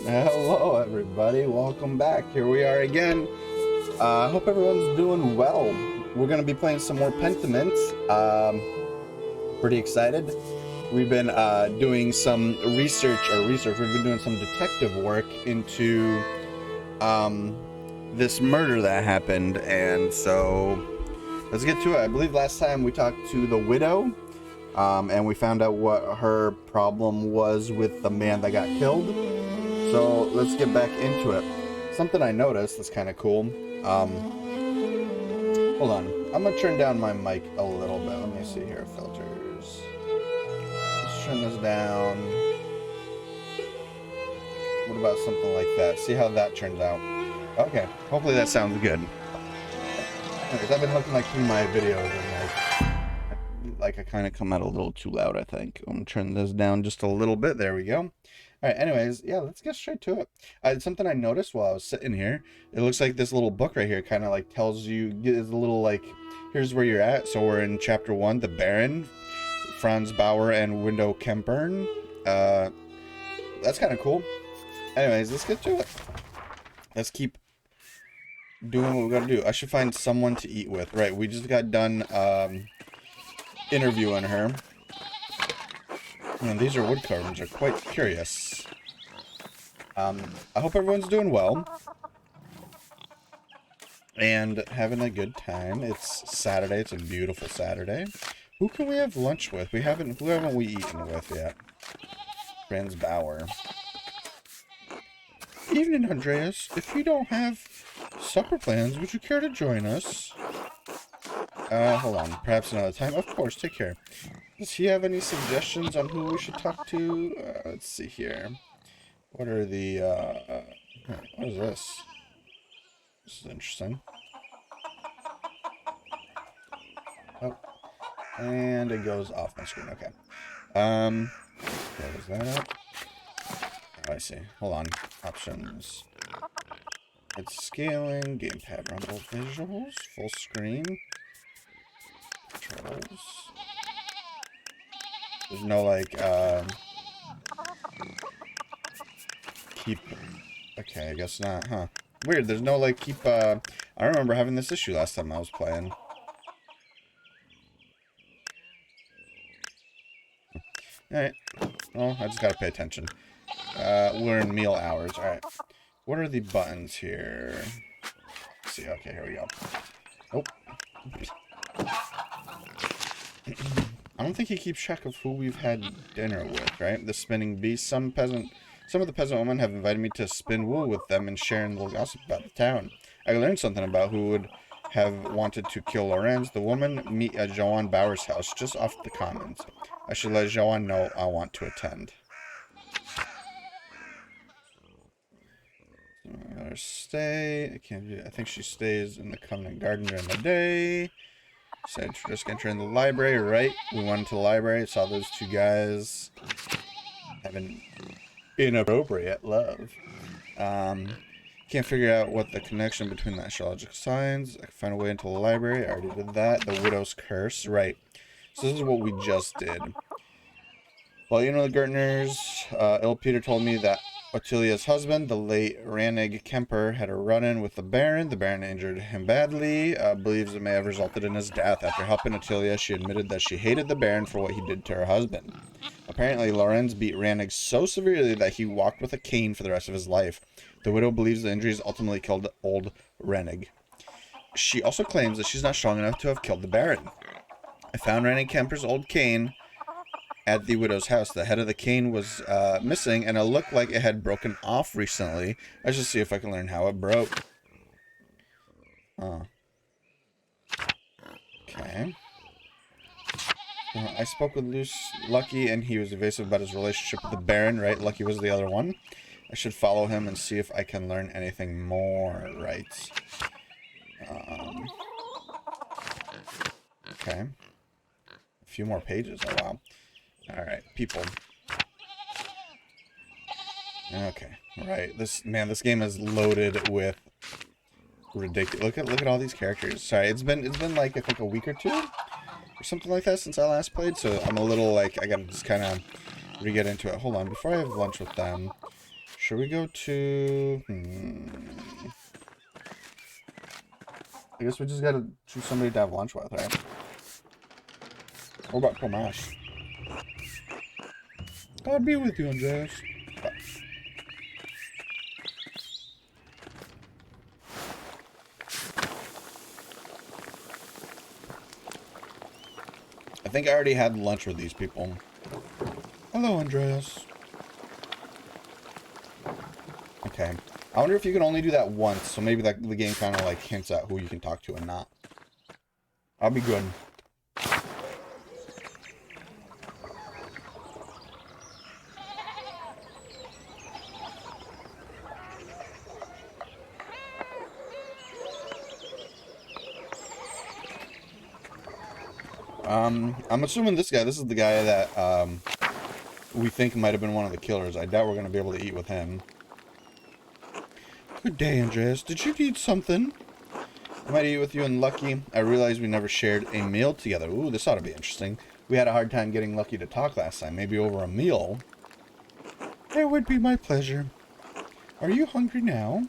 Hello, everybody. Welcome back. Here we are again. I hope everyone's doing well. We're going to be playing some more Pentiment. Pretty excited. We've been doing some research. We've been doing some detective work into this murder that happened. And so let's get to it. I believe last time we talked to the widow. And we found out what her problem was with the man that got killed. So let's get back into it. Something I noticed that's kind of cool. Hold on. I'm going to turn down my mic a little bit. Let me see here. Filters. Let's turn this down. What about something like that? See how that turns out. Okay. Hopefully that sounds good. Anyways, I've been looking like through my videos and like I kind of come out a little too loud, I think. I'm going to turn this down just a little bit. There we go. All right, anyways, yeah, let's get straight to it. Something I noticed while I was sitting here, it looks like this little book right here kind of like tells you, is a little like, here's where you're at. So we're in chapter 1, the Baron, Franz Bauer, and Window Kempern. That's kind of cool. Anyways, let's get to it. Let's keep doing what we gotta do. I should find someone to eat with. Right, we just got done interviewing her. And these are wood carvings. Are quite curious. I hope everyone's doing well and having a good time. It's Saturday. It's a beautiful Saturday. Who can we have lunch with? Who haven't we eaten with yet? Franz Bauer. Evening, Andreas. If you don't have supper plans, would you care to join us? Hold on. Perhaps another time. Of course. Take care. Does he have any suggestions on who we should talk to? Let's see here. What are the, what is this? This is interesting. Oh. And it goes off my screen. Okay. Close that up. Oh, I see. Hold on. Options. It's scaling. Gamepad rumble visuals. Full screen. Controls. There's no, like, keep... Okay, I guess not, huh? Weird, there's no, like, keep, I remember having this issue last time I was playing. Alright. Well, I just gotta pay attention. We're in meal hours. Alright. What are the buttons here? Let's see, okay, here we go. Oh. I don't think he keeps track of who we've had dinner with, right? The spinning beast. Some of the peasant women have invited me to spin wool with them and share a little gossip about the town. I learned something about who would have wanted to kill Lorenz. The woman meet at Joan Bauer's house, just off the commons. I should let Joan know I want to attend. Let her stay. I think she stays in the Covenant Garden during the day. Said just enter in the library, right? We went to the library, saw those two guys having inappropriate love. Can't figure out what the connection between the astrological signs. I can find a way into the library. I already did that. The widow's curse, right? So this is what we just did. Well, you know the Gertners. Il Peter told me that Ottilia's husband, the late Ranig Kemper, had a run-in with the Baron. The Baron injured him badly. Believes it may have resulted in his death. After helping Ottilia, she admitted that she hated the Baron for what he did to her husband. Apparently, Lorenz beat Ranig so severely that he walked with a cane for the rest of his life. The widow believes the injuries ultimately killed old Ranig. She also claims that she's not strong enough to have killed the Baron. I found Ranig Kemper's old cane at the widow's house. The head of the cane was missing, and it looked like it had broken off recently. I should see if I can learn how it broke. Okay. I spoke with Lucky, and he was evasive about his relationship with the Baron, right? Lucky was the other one. I should follow him and see if I can learn anything more, right? Okay. A few more pages. Oh, wow. Alright, people. Okay, right. This game is loaded with ridiculous. Look at all these characters. Sorry, it's been like I think a week or two or something like that since I last played, so I'm a little like I gotta just kind of re-get into it. Hold on, before I have lunch with them, Should we go to... I guess we just gotta choose somebody to have lunch with, right? What about Tomash? God be with you, Andreas. I think I already had lunch with these people. Hello, Andreas. Okay. I wonder if you can only do that once, so maybe that the game kind of like hints at who you can talk to and not. I'll be good. I'm assuming this is the guy that, we think might have been one of the killers. I doubt we're going to be able to eat with him. Good day, Andreas. Did you need something? I might eat with you and Lucky. I realized we never shared a meal together. Ooh, this ought to be interesting. We had a hard time getting Lucky to talk last time. Maybe over a meal. It would be my pleasure. Are you hungry now?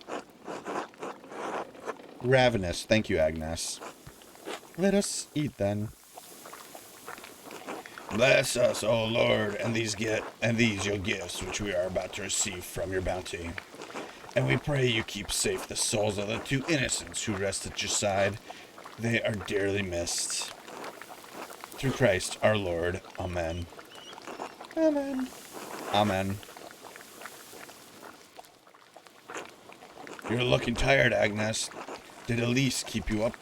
Ravenous. Thank you, Agnes. Let us eat then. Bless us, O Lord, and these your gifts which we are about to receive from your bounty. And we pray you keep safe the souls of the two innocents who rest at your side. They are dearly missed. Through Christ our Lord. Amen. Amen. Amen. You're looking tired, Agnes. Did Elise keep you up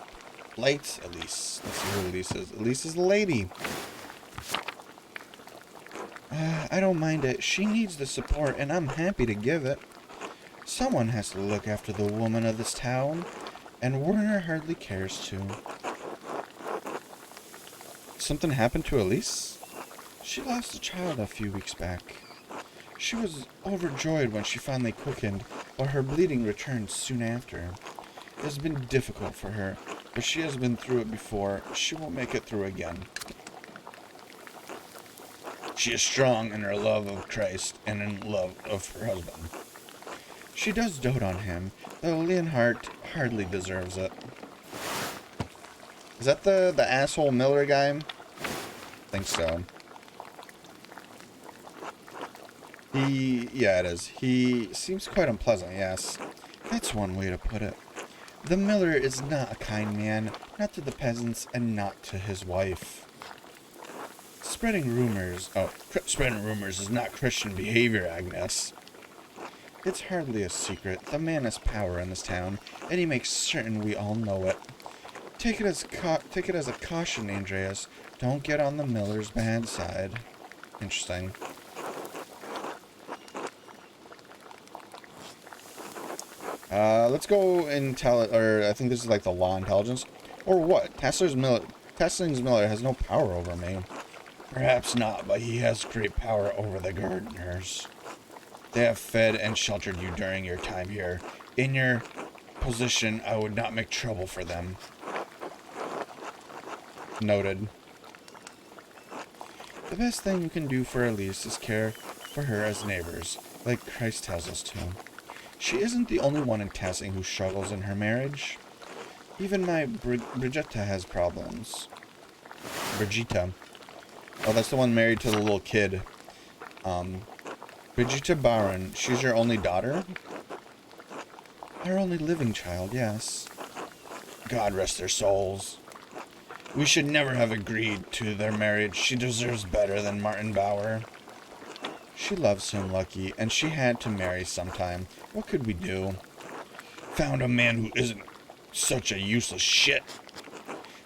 late? Elise. Let's see who Elise is. Elise is the lady. I don't mind it. She needs the support, and I'm happy to give it. Someone has to look after the woman of this town, and Werner hardly cares to. Something happened to Elise? She lost a child a few weeks back. She was overjoyed when she finally quickened, but her bleeding returned soon after. It has been difficult for her, but she has been through it before. She won't make it through again. She is strong in her love of Christ and in love of her husband. She does dote on him, though Leonhardt hardly deserves it. Is that the asshole Miller guy? I think so. Yeah, it is. He seems quite unpleasant, yes. That's one way to put it. The Miller is not a kind man, not to the peasants and not to his wife. Spreading rumors is not Christian behavior, Agnes. It's hardly a secret. The man has power in this town, and he makes certain we all know it. Take it as a caution, Andreas. Don't get on the Miller's bad side. Interesting. Let's go and tell it, or I think this is like the law intelligence. Or what? Tessling's Miller has no power over me. Perhaps not, but he has great power over the gardeners. They have fed and sheltered you during your time here. In your position, I would not make trouble for them. Noted. The best thing you can do for Elise is care for her as neighbors, like Christ tells us to. She isn't the only one in Tassing who struggles in her marriage. Even my Brigitta has problems. Brigitta. Oh, that's the one married to the little kid. Brigitta Baron. She's your only daughter? Our only living child, yes. God rest their souls. We should never have agreed to their marriage. She deserves better than Martin Bauer. She loves him, Lucky, and she had to marry sometime. What could we do? Found a man who isn't such a useless shit.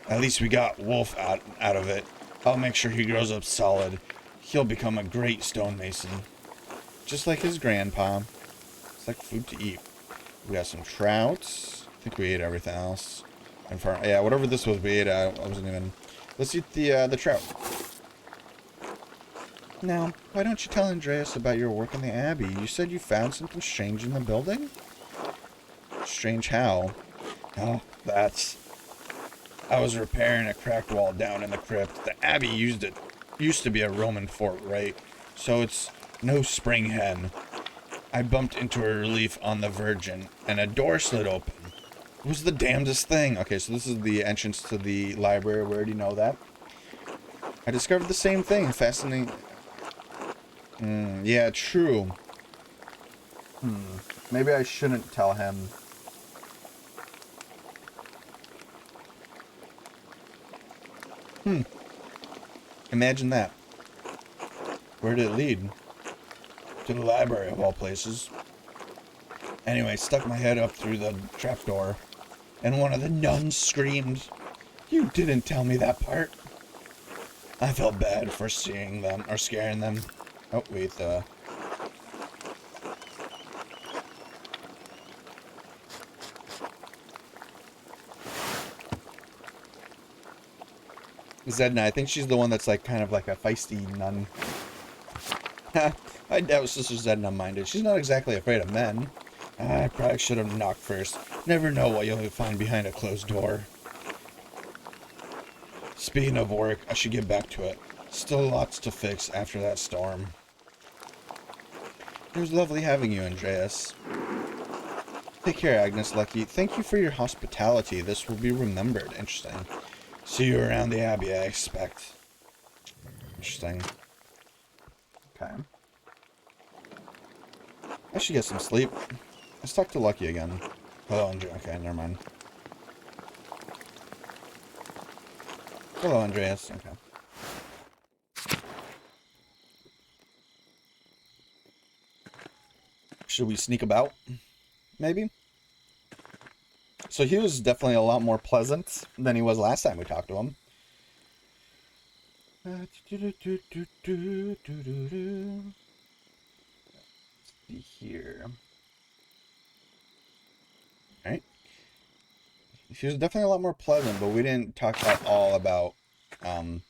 At least we got Wolf out of it. I'll make sure he grows up solid. He'll become a great stonemason. Just like his grandpa. It's like food to eat. We got some trouts. I think we ate everything else. And yeah, whatever this was, we ate. I wasn't even... Let's eat the trout. Now, why don't you tell Andreas about your work in the Abbey? You said you found something strange in the building? Strange how? Oh, I was repairing a cracked wall down in the crypt. The Abbey used to be a Roman fort, right? So it's no spring hen. I bumped into a relief on the Virgin, and a door slid open. It was the damnedest thing. Okay, so this is the entrance to the library. We already know that. I discovered the same thing. Fascinating. Yeah, true. Maybe I shouldn't tell him. Imagine that. Where did it lead? To the library, of all places. Anyway, stuck my head up through the trapdoor, and one of the nuns screamed. You didn't tell me that part. I felt bad for seeing them, or scaring them. Oh, wait, Zedna, I think she's the one that's like kind of like a feisty nun. I doubt Sister Zedna minded. She's not exactly afraid of men. I probably should have knocked first. Never know what you'll find behind a closed door. Speaking of work, I should get back to it. Still lots to fix after that storm. It was lovely having you, Andreas. Take care, Agnes Lucky. Thank you for your hospitality. This will be remembered. Interesting. See you around the Abbey, I expect. Interesting. Okay. I should get some sleep. Let's talk to Lucky again. Hello, Andreas. Okay, never mind. Hello, Andreas. Okay. Should we sneak about? Maybe? So he was definitely a lot more pleasant than he was last time we talked to him. Let's see here. Alright. He was definitely a lot more pleasant, but we didn't talk at all about kind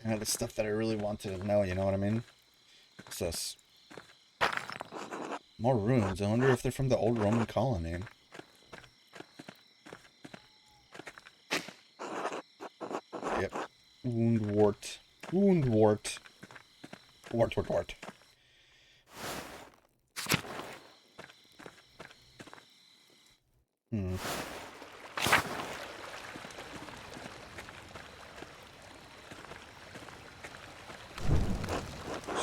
of the stuff that I really wanted to know, you know what I mean? What's this? More runes. I wonder if they're from the old Roman colony. Yep. Woundwort. Woundwort. Wart.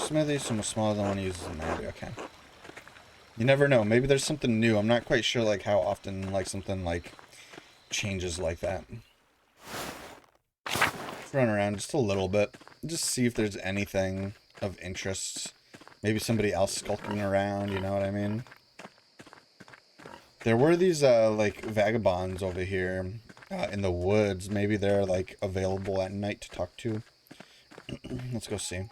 Smithy, so smaller than one uses in Abbey. Okay. You never know. Maybe there's something new. I'm not quite sure, like, how often, like, something, like, changes like that. Let's run around just a little bit. Just see if there's anything of interest. Maybe somebody else skulking around, you know what I mean? There were these, like, vagabonds over here in the woods. Maybe they're, like, available at night to talk to. Let's go see.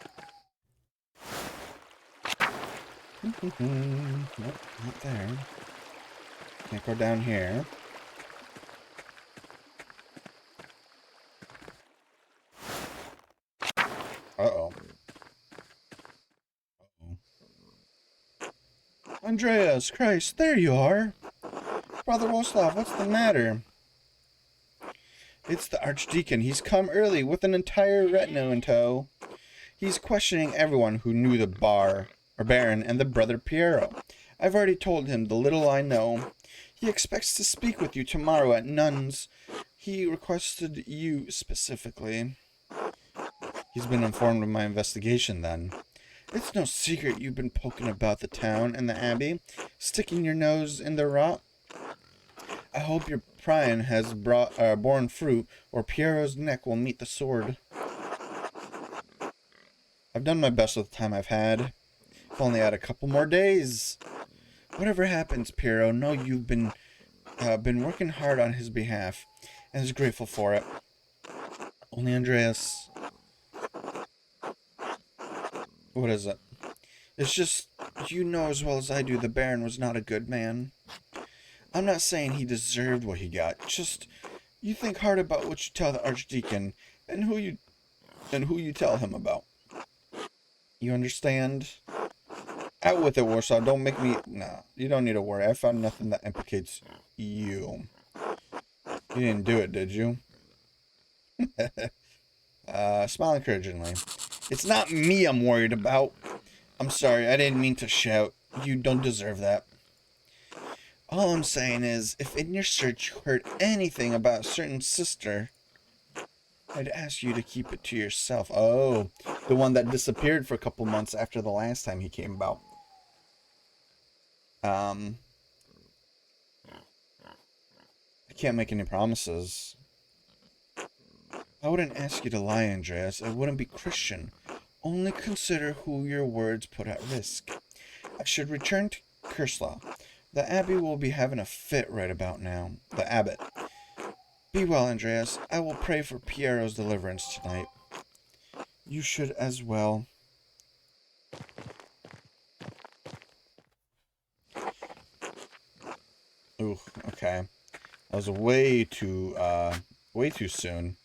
Nope, not there. Can't go down here. Uh-oh. Andreas, Christ, there you are. Brother Woslav, what's the matter? It's the Archdeacon. He's come early with an entire retinue in tow. He's questioning everyone who knew the Baron and the brother Piero. I've already told him the little I know. He expects to speak with you tomorrow at Nuns. He requested you specifically. He's been informed of my investigation, then. It's no secret you've been poking about the town and the Abbey, sticking your nose in the rot. I hope your prying has borne fruit, or Piero's neck will meet the sword. I've done my best with the time I've had. If only I had a couple more days. Whatever happens, Piero, know you've been working hard on his behalf, and is grateful for it. Only Andreas. What is it? It's just, you know as well as I do the Baron was not a good man. I'm not saying he deserved what he got. Just, you think hard about what you tell the Archdeacon, and who you tell him about. You understand? Out with it, Warsaw. Don't make me... Nah, you don't need to worry. I found nothing that implicates you. You didn't do it, did you? Smile encouragingly. It's not me I'm worried about. I'm sorry, I didn't mean to shout. You don't deserve that. All I'm saying is, if in your search you heard anything about a certain sister, I'd ask you to keep it to yourself. Oh, the one that disappeared for a couple months after the last time he came about. I can't make any promises. I wouldn't ask you to lie, Andreas. It wouldn't be Christian. Only consider who your words put at risk. I should return to Kerslaw. The Abbey will be having a fit right about now. The Abbot. Be well, Andreas. I will pray for Piero's deliverance tonight. You should as well. Ooh, okay. That was way too soon.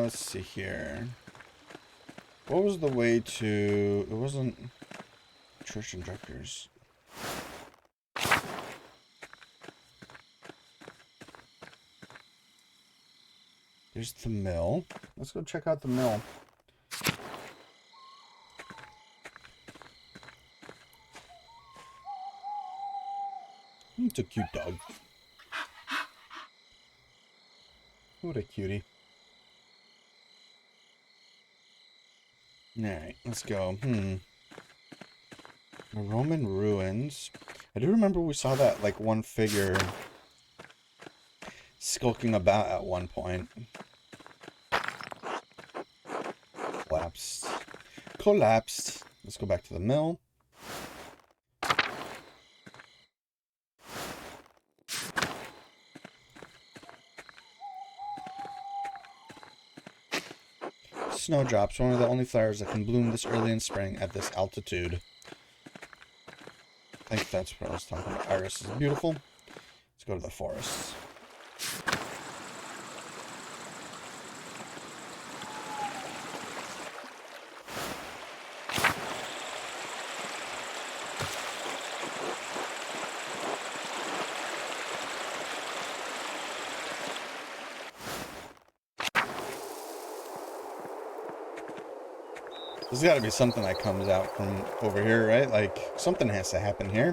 Let's see here. What was the way to... It wasn't... Church instructors. There's the mill. Let's go check out the mill. It's a cute dog. What a cutie. Alright, let's go. The Roman ruins. I do remember we saw that, like, one figure skulking about at one point. Collapsed. Collapsed. Let's go back to the mill. Snowdrops, one of the only flowers that can bloom this early in spring at this altitude. I think that's what I was talking about. Iris is beautiful. Let's go to the forest. There's got to be something that comes out from over here, right? Like, something has to happen here.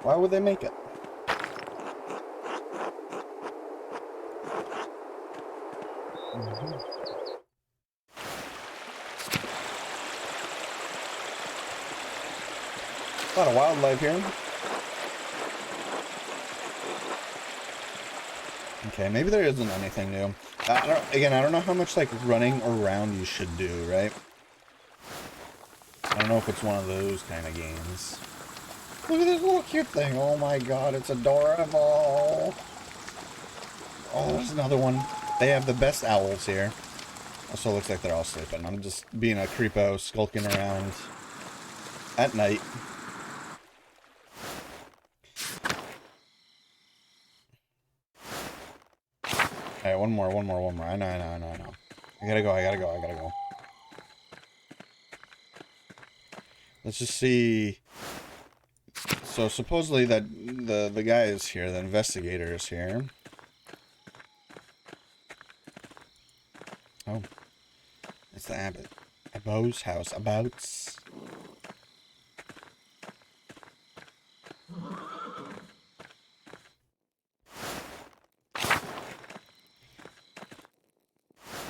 Why would they make it? A lot of wildlife here. Okay, maybe there isn't anything new. Again, I don't know how much, like, running around you should do, right? I don't know if it's one of those kind of games. Look at this little cute thing. Oh my god, it's adorable. Oh, there's another one. They have the best owls here. Also looks like they're all sleeping. I'm just being a creepo skulking around at night. Alright, one more. I know. I gotta go. Let's just see. So supposedly that the guy is here, the investigator is here. Oh. It's the Abbot. Abbo's house. Abbots.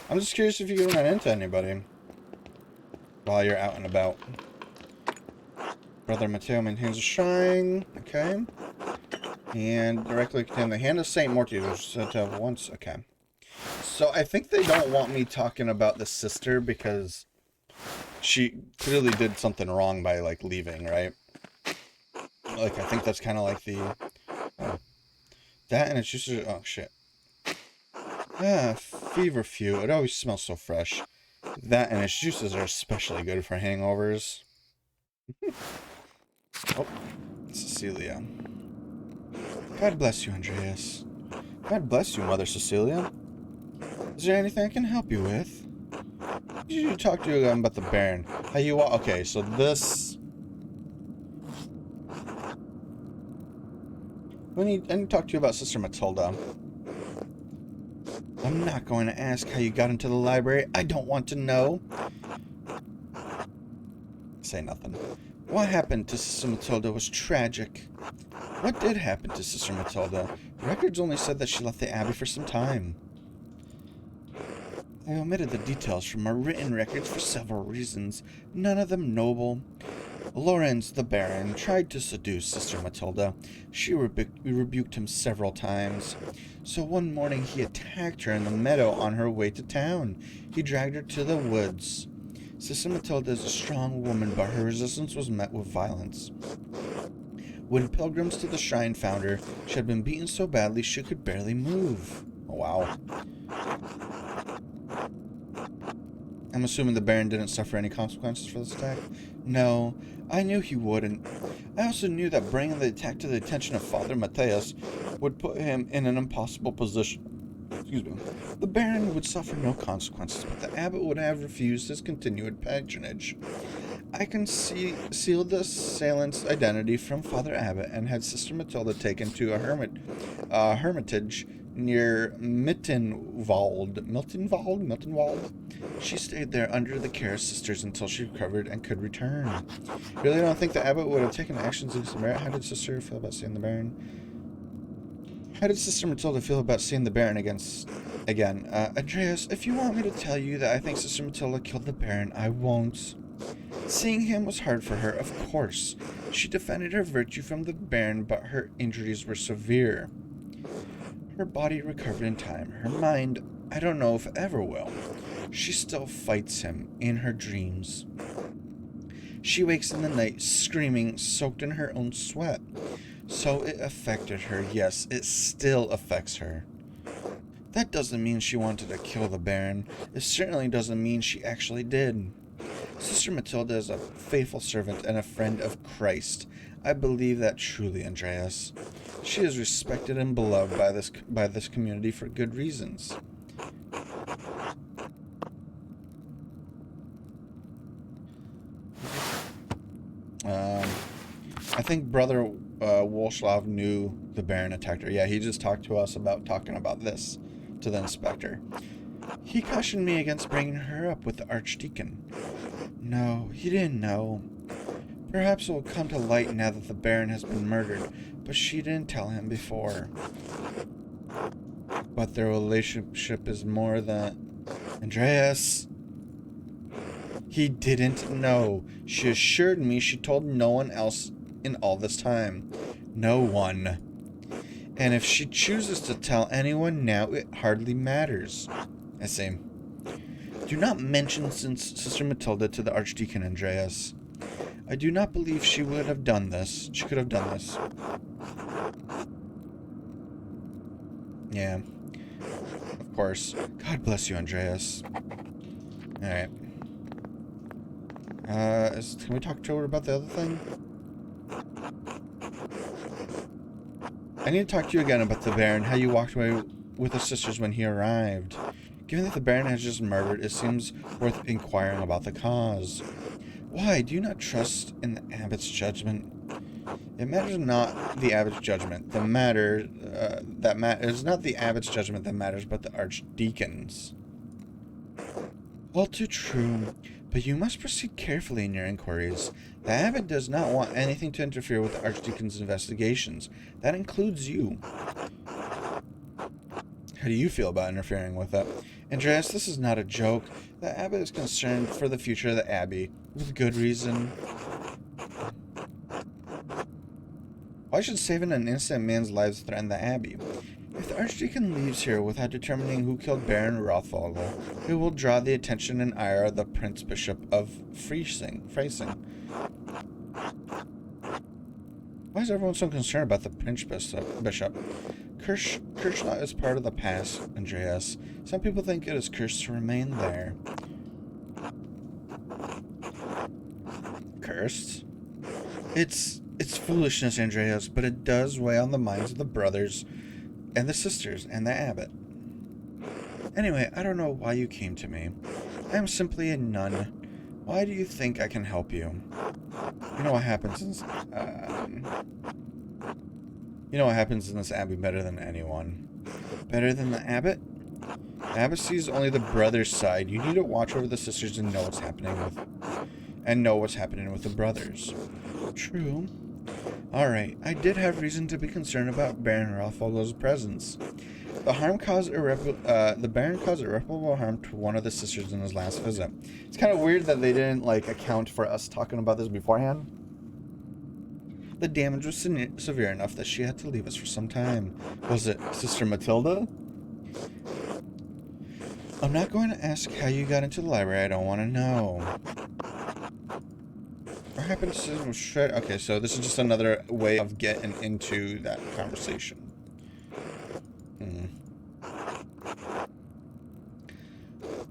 I'm just curious if you can run into anybody while you're out and about. Brother Matteo maintains a shrine. Okay. And directly contain the hand of Saint Morty, which is said to have once. Okay. So I think they don't want me talking about the sister because she clearly did something wrong by, like, leaving, right? Like, I think that's kind of like the... Oh. That and it's just... Oh, shit. Feverfew. It always smells so fresh. That and its juices are especially good for hangovers. Oh, Cecilia. God bless you, Andreas. God bless you, Mother Cecilia. Is there anything I can help you with? You should talk to you about the Baron. How you are? Okay, so this... I need to talk to you about Sister Matilda. I'm not going to ask how you got into the library. I don't want to know. Say nothing. What happened to Sister Matilda was tragic. What did happen to Sister Matilda? The records only said that she left the Abbey for some time. I omitted the details from our written records for several reasons, none of them noble. Lorenz the Baron tried to seduce Sister Matilda. She rebuked him several times. So one morning he attacked her in the meadow on her way to town. He dragged her to the woods. Sister Matilda is a strong woman, but her resistance was met with violence. When pilgrims to the shrine found her, she had been beaten so badly she could barely move. Oh, wow. I'm assuming the Baron didn't suffer any consequences for this attack? No, I knew he wouldn't. I also knew that bringing the attack to the attention of Father Matthias would put him in an impossible position. Excuse me. The Baron would suffer no consequences, but the abbot would have refused his continued patronage. I concealed the assailant's identity from Father Abbot and had Sister Matilda taken to a hermitage near Mittenwald. She stayed there under the care of sisters until she recovered and could return. Really don't think the abbot would have taken actions against the Baron? How did Sister feel about seeing the Baron? How did Sister Matilda feel about seeing the Baron again? Andreas, if you want me to tell you that I think Sister Matilda killed the Baron, I won't. Seeing him was hard for her, of course. She defended her virtue from the Baron, but her injuries were severe. Her body recovered in time. Her mind, I don't know if it ever will. She still fights him in her dreams. She wakes in the night screaming, soaked in her own sweat. So it affected her. Yes, it still affects her. That doesn't mean she wanted to kill the Baron. It certainly doesn't mean she actually did. Sister Matilda is a faithful servant and a friend of Christ. I believe that truly, Andreas. She is respected and beloved by this community for good reasons. I think Brother Wolslav knew the Baron attacked her. Yeah, he just talked to us about talking about this to the inspector. He cautioned me against bringing her up with the Archdeacon. No, he didn't know. Perhaps it will come to light now that the Baron has been murdered, but she didn't tell him before. But their relationship is more than... Andreas! He didn't know. She assured me she told no one else in all this time. No one. And if she chooses to tell anyone now, it hardly matters. I say, do not mention Sister Matilda to the Archdeacon, Andreas. I do not believe she would have done this. She could have done this. Yeah. Of course. God bless you, Andreas. Alright. Can we talk to her about the other thing? I need to talk to you again about the Baron, how you walked away with the sisters when he arrived. Given that the Baron has just murdered, it seems worth inquiring about the cause. Why? Do you not trust in the abbot's judgment? It matters not the abbot's judgment. It is not the abbot's judgment that matters, but the archdeacon's. All too true. But you must proceed carefully in your inquiries. The abbot does not want anything to interfere with the archdeacon's investigations. That includes you. How do you feel about interfering with that? Andreas, this is not a joke. The abbot is concerned for the future of the abbey, with good reason. Why should saving an innocent man's lives threaten the abbey? If the archdeacon leaves here without determining who killed Baron Rothvogel, it will draw the attention and ire of the Prince Bishop of Freising. Why is everyone so concerned about the Prince Bishop? Kirchlaw is part of the past, Andreas. Some people think it is cursed to remain there. Cursed? It's foolishness, Andreas, but it does weigh on the minds of the brothers and the sisters and the abbot. Anyway, I don't know why you came to me. I am simply a nun. Why do you think I can help you? You know what happens in this abbey better than anyone. Better than the abbot? Abbott sees only the brother's side. You need to watch over the sisters and know what's happening with the brothers. True. Alright, I did have reason to be concerned about Baron Ralphogo's presence. The Baron caused irreparable harm to one of the sisters in his last visit. It's kind of weird that they didn't, like, account for us talking about this beforehand. The damage was severe enough that she had to leave us for some time. Was it Sister Matilda? I'm not going to ask how you got into the library. I don't want to know. What happened to Shred? Okay, so this is just another way of getting into that conversation.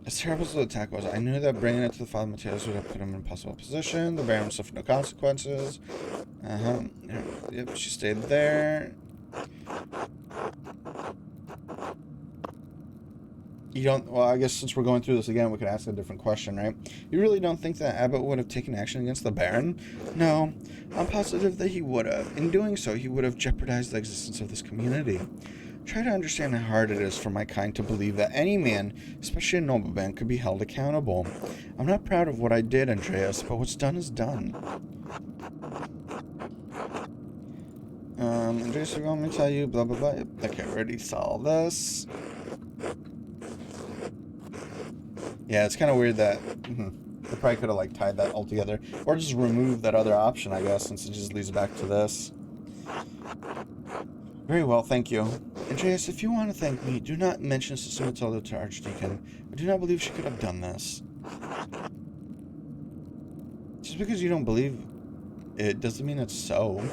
As terrible as the attack was, I knew that bringing it to the Father Mateus would have put him in an impossible position. The Baron suffered no consequences. Yep, she stayed there. You don't... Well, I guess since we're going through this again, we could ask a different question, right? You really don't think that Abbott would have taken action against the Baron? No, I'm positive that he would have. In doing so, he would have jeopardized the existence of this community. Try to understand how hard it is for my kind to believe that any man, especially a nobleman, could be held accountable. I'm not proud of what I did, Andreas, but what's done is done. Andreas, you want me to tell you, blah, blah, blah. Okay, already saw this. Yeah, it's kind of weird that they probably could have, like, tied that all together. Or just removed that other option, I guess, since it just leads back to this. Very well, thank you. Andreas, if you want to thank me, do not mention Sister Matilda to Archdeacon. I do not believe she could have done this. Just because you don't believe it doesn't mean it's so.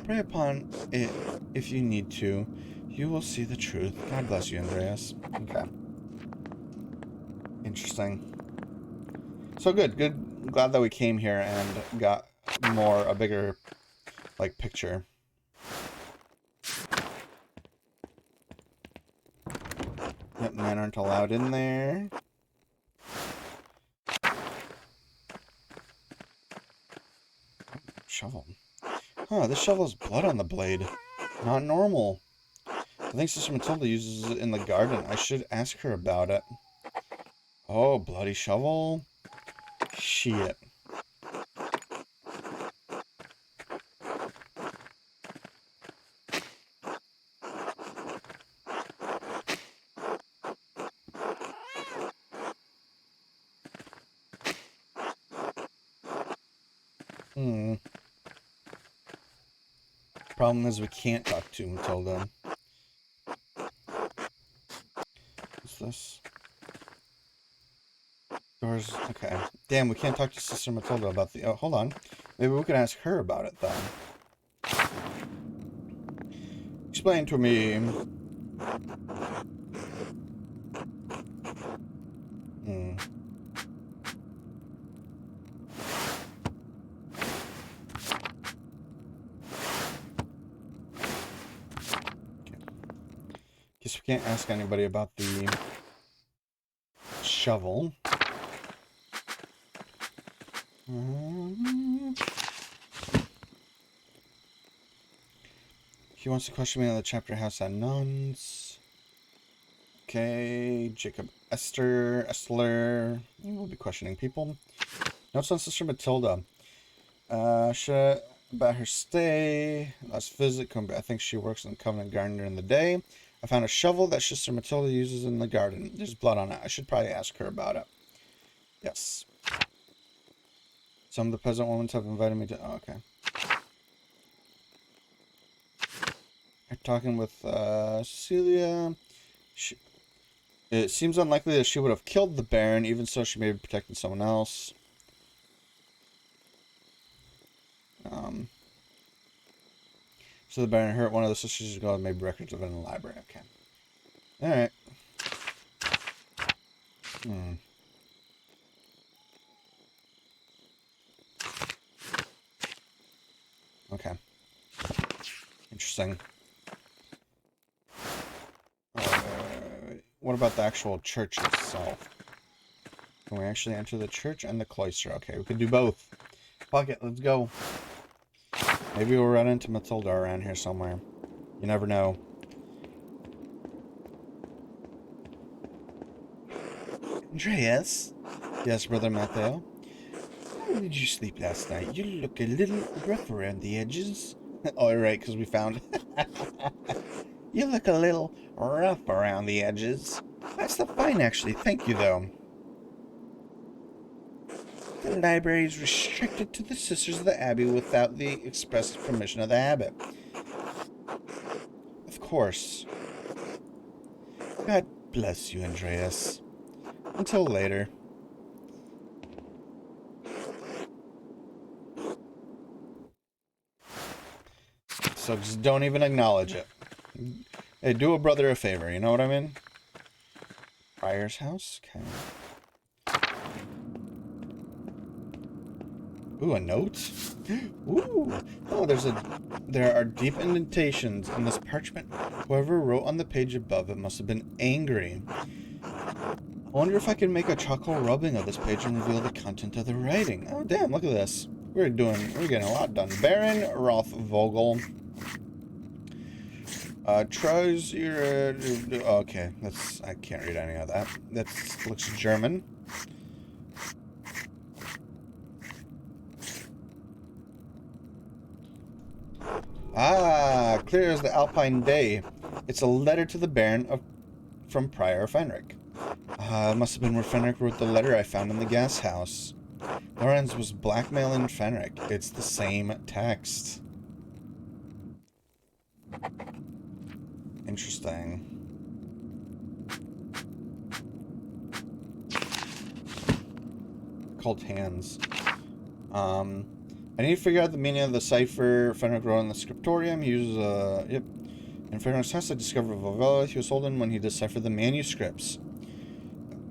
Pray upon it if you need to. You will see the truth. God bless you, Andreas. Okay. Interesting. So good. Glad that we came here and got a bigger, like, picture. Yep, men aren't allowed in there. Shovel. Huh, this shovel has blood on the blade. Not normal. I think Sister Matilda uses it in the garden. I should ask her about it. Oh, bloody shovel. Shit. Problem is we can't talk to Matilda. What's this? Doors. Okay. Damn, we can't talk to Sister Matilda about the... Oh, hold on. Maybe we can ask her about it, then. Explain to me. Guess we can't ask anybody about the shovel. He wants to question me on the chapter house at nuns. Okay, Jacob Estler. We'll be questioning people. Notes on Sister Matilda. About her stay. Last visit. I think she works in the Covenant Garden during the day. I found a shovel that Sister Matilda uses in the garden. There's blood on it. I should probably ask her about it. Yes. Some of the peasant women have invited me to... Oh, okay. I'm talking with Cecilia. It seems unlikely that she would have killed the Baron. Even so, she may be protecting someone else. So the Baron hurt one of the sisters ago and made records of it in the library. Okay. Alright. Okay. Interesting. What about the actual church itself? Can we actually enter the church and the cloister? Okay, we can do both. Fuck it, let's go. Maybe we'll run into Matilda around here somewhere. You never know. Andreas? Yes, Brother Matteo? How did you sleep last night? You look a little rough around the edges. Oh, right, because we found... You look a little rough around the edges. I slept fine, actually. Thank you, though. The library is restricted to the Sisters of the Abbey without the express permission of the abbot. Of course. God bless you, Andreas. Until later. So just don't even acknowledge it. Hey, do a brother a favor, you know what I mean? Prior's house? Okay. Ooh, a note? Ooh. Oh, there are deep indentations in this parchment. Whoever wrote on the page above it must have been angry. I wonder if I can make a charcoal rubbing of this page and reveal the content of the writing. Oh, damn, look at this. We're getting a lot done. Baron Rothvogel. Tries your... Okay, I can't read any of that. That looks German. Ah, clear as the Alpine day. It's a letter to the Baron from Prior Fenric. It must have been where Fenric wrote the letter I found in the gas house. Lorenz was blackmailing Fenric. It's the same text. Interesting. Called hands. I need to figure out the meaning of the cipher Fenric wrote in the scriptorium. He uses yep. In Fenric's house, I discovered a Vovella he was holding when he deciphered the manuscripts.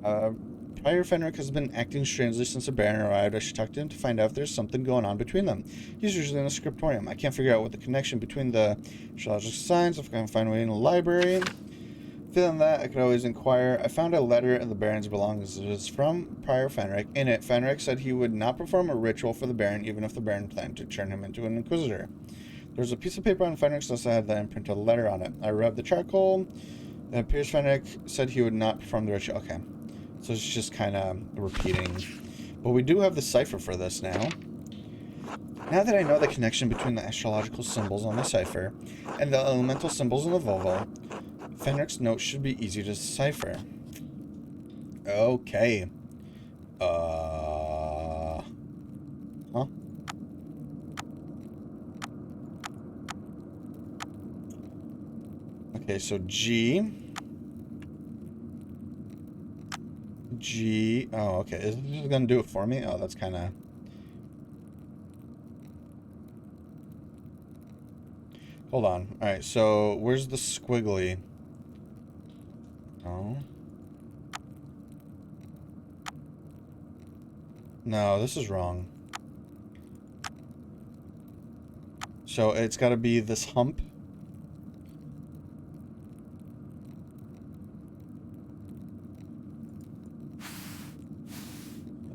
Prior Fenric has been acting strangely since the Baron arrived. I should talk to him to find out if there's something going on between them. He's usually in the scriptorium. I can't figure out what the connection between the astrological signs. If I can find a way in the library. Feeling that, I could always inquire. I found a letter in the Baron's belongings. It was from Prior Fenric. In it, Fenric said he would not perform a ritual for the Baron, even if the Baron planned to turn him into an Inquisitor. There was a piece of paper on Fenric's desk that had the imprint of a letter on it. I rubbed the charcoal. It appears Fenric said he would not perform the ritual. Okay. So it's just kind of repeating. But we do have the cipher for this now. Now that I know the connection between the astrological symbols on the cipher and the elemental symbols in the Volvo, Fenric's note should be easy to decipher. Okay. Huh? Okay, so G. Oh, okay. Is this gonna do it for me? Oh, that's kind of... Hold on. Alright, so where's the squiggly? Oh. No, this is wrong. So it's got to be this hump.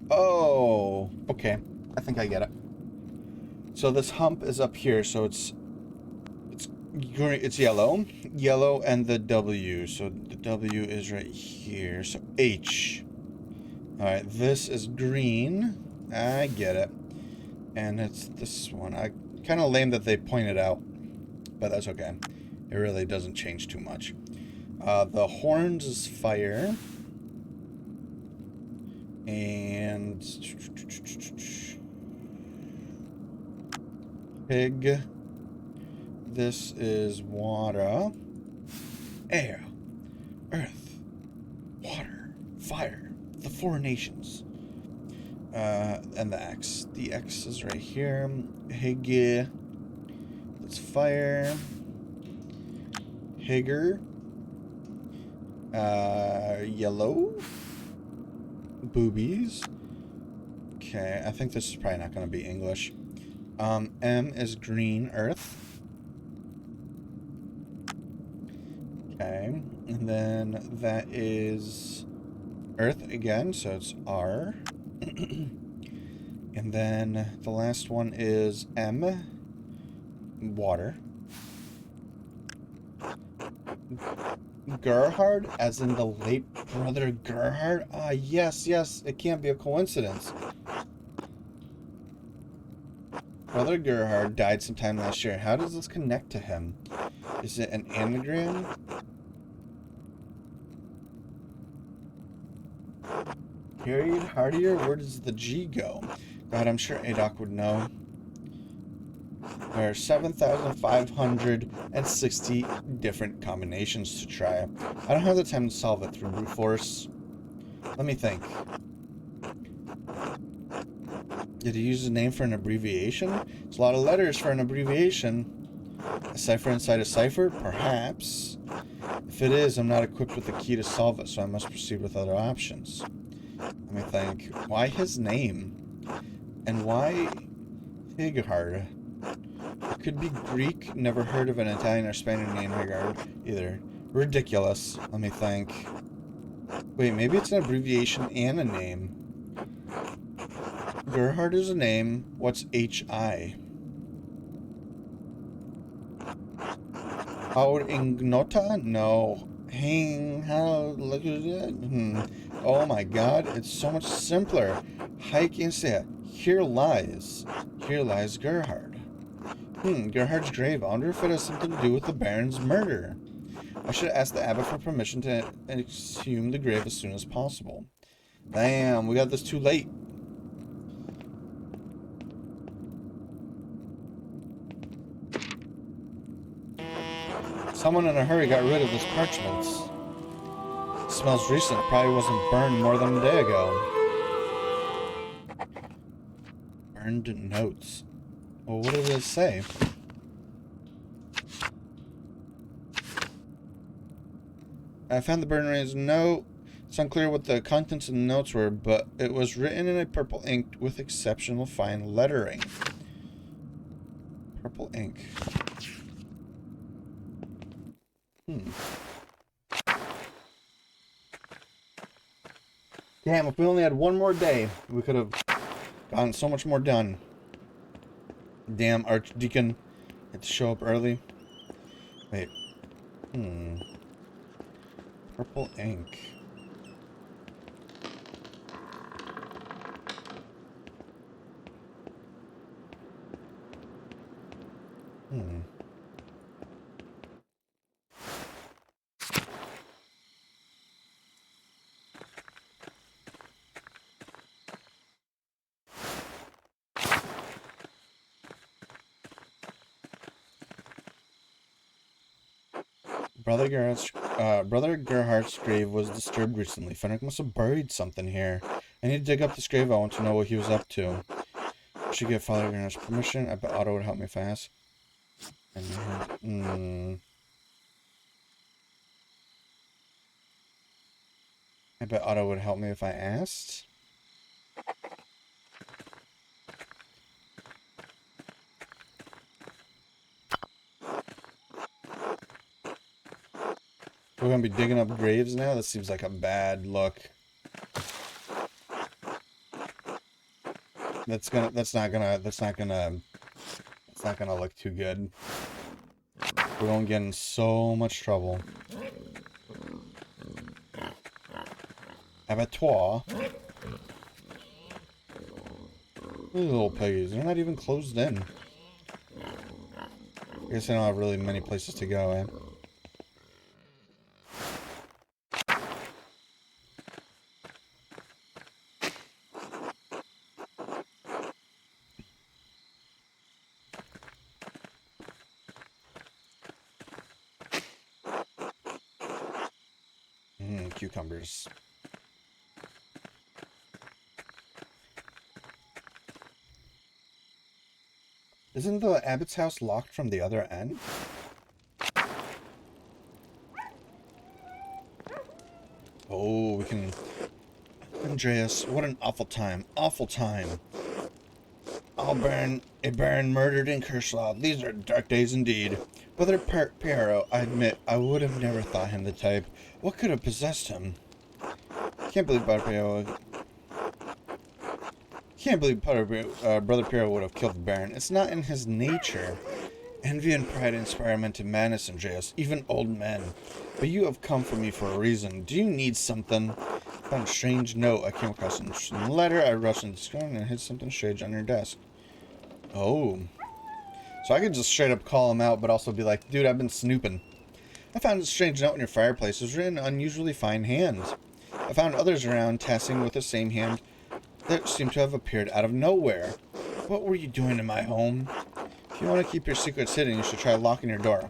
Oh, okay. I think I get it. So this hump is up here, so it's green, it's yellow, and the W. So the W is right here. So H. All right, this is green. I get it. And it's this one. I kind of lame that they pointed out, but that's okay. It really doesn't change too much. The horns is fire. And pig. This is water. Air. Earth. Water. Fire. The four nations. And the X. The X is right here. Hig. That's fire. Higger. Yellow. Boobies. Okay, I think this is probably not going to be English. M is green, earth. Okay, and then that is earth again, so it's R. And then the last one is M, water. Gerhard, as in the late brother Gerhard? Ah, yes, yes, it can't be a coincidence. Brother Gerhard died sometime last year. How does this connect to him? Is it an anagram? Period hardier? Where does the G go? God, I'm sure Adok would know. There are 7,560 different combinations to try. I don't have the time to solve it through brute force. Let me think. Did he use a name for an abbreviation? It's a lot of letters for an abbreviation. A cipher inside a cipher? Perhaps. If it is, I'm not equipped with the key to solve it, so I must proceed with other options. Let me think. Why his name? And why Higard? It could be Greek. Never heard of an Italian or Spanish name Higard either. Ridiculous. Let me think. Wait, maybe it's an abbreviation and a name. Gerhard is a name. What's H-I? Aur Ignota? No. Hang, how, look at it. Oh my god, it's so much simpler. Hike and say, here lies Gerhard. Gerhard's grave. I wonder if it has something to do with the Baron's murder. I should ask the abbot for permission to exhume the grave as soon as possible. Damn, we got this too late. Someone in a hurry got rid of this parchment. It smells recent. Probably wasn't burned more than a day ago. Burned notes. Well, what did it say? I found the burn raised note. It's unclear what the contents of the notes were, but it was written in a purple ink with exceptional fine lettering. Purple ink. Damn, if we only had one more day, we could have gotten so much more done. Damn, Archdeacon had to show up early. Wait. Purple ink. Brother Gerhardt's grave was disturbed recently. Fenric must have buried something here. I need to dig up this grave. I want to know what he was up to. I should get Father Gerhardt's permission. I bet Otto would help me if I ask. I bet Otto would help me if I asked. We're gonna be digging up graves now? That seems like a bad look. That's not gonna look too good. We're gonna get in so much trouble. Abattoir. These little piggies, they're not even closed in. I guess I don't have really many places to go, eh? Cucumbers. Isn't the abbot's house locked from the other end? Oh, we can... Andreas, what an awful time. Awful time. A Baron murdered in Kerslaw. These are dark days indeed. Brother Piero, I admit, I would have never thought him the type. What could have possessed him? Can't believe Brother Piero would have killed the Baron. It's not in his nature. Envy and pride inspire men to madness, Andreas, even old men. But you have come for me for a reason. Do you need something? I found a strange note. I came across an interesting letter. I rushed into the screen and hid something strange on your desk. Oh. So I could just straight up call him out, but also be like, dude, I've been snooping. I found a strange note in your fireplace. It was written in an unusually fine hand. I found others around tasking with the same hand that seemed to have appeared out of nowhere. What were you doing in my home? If you want to keep your secrets hidden, you should try locking your door.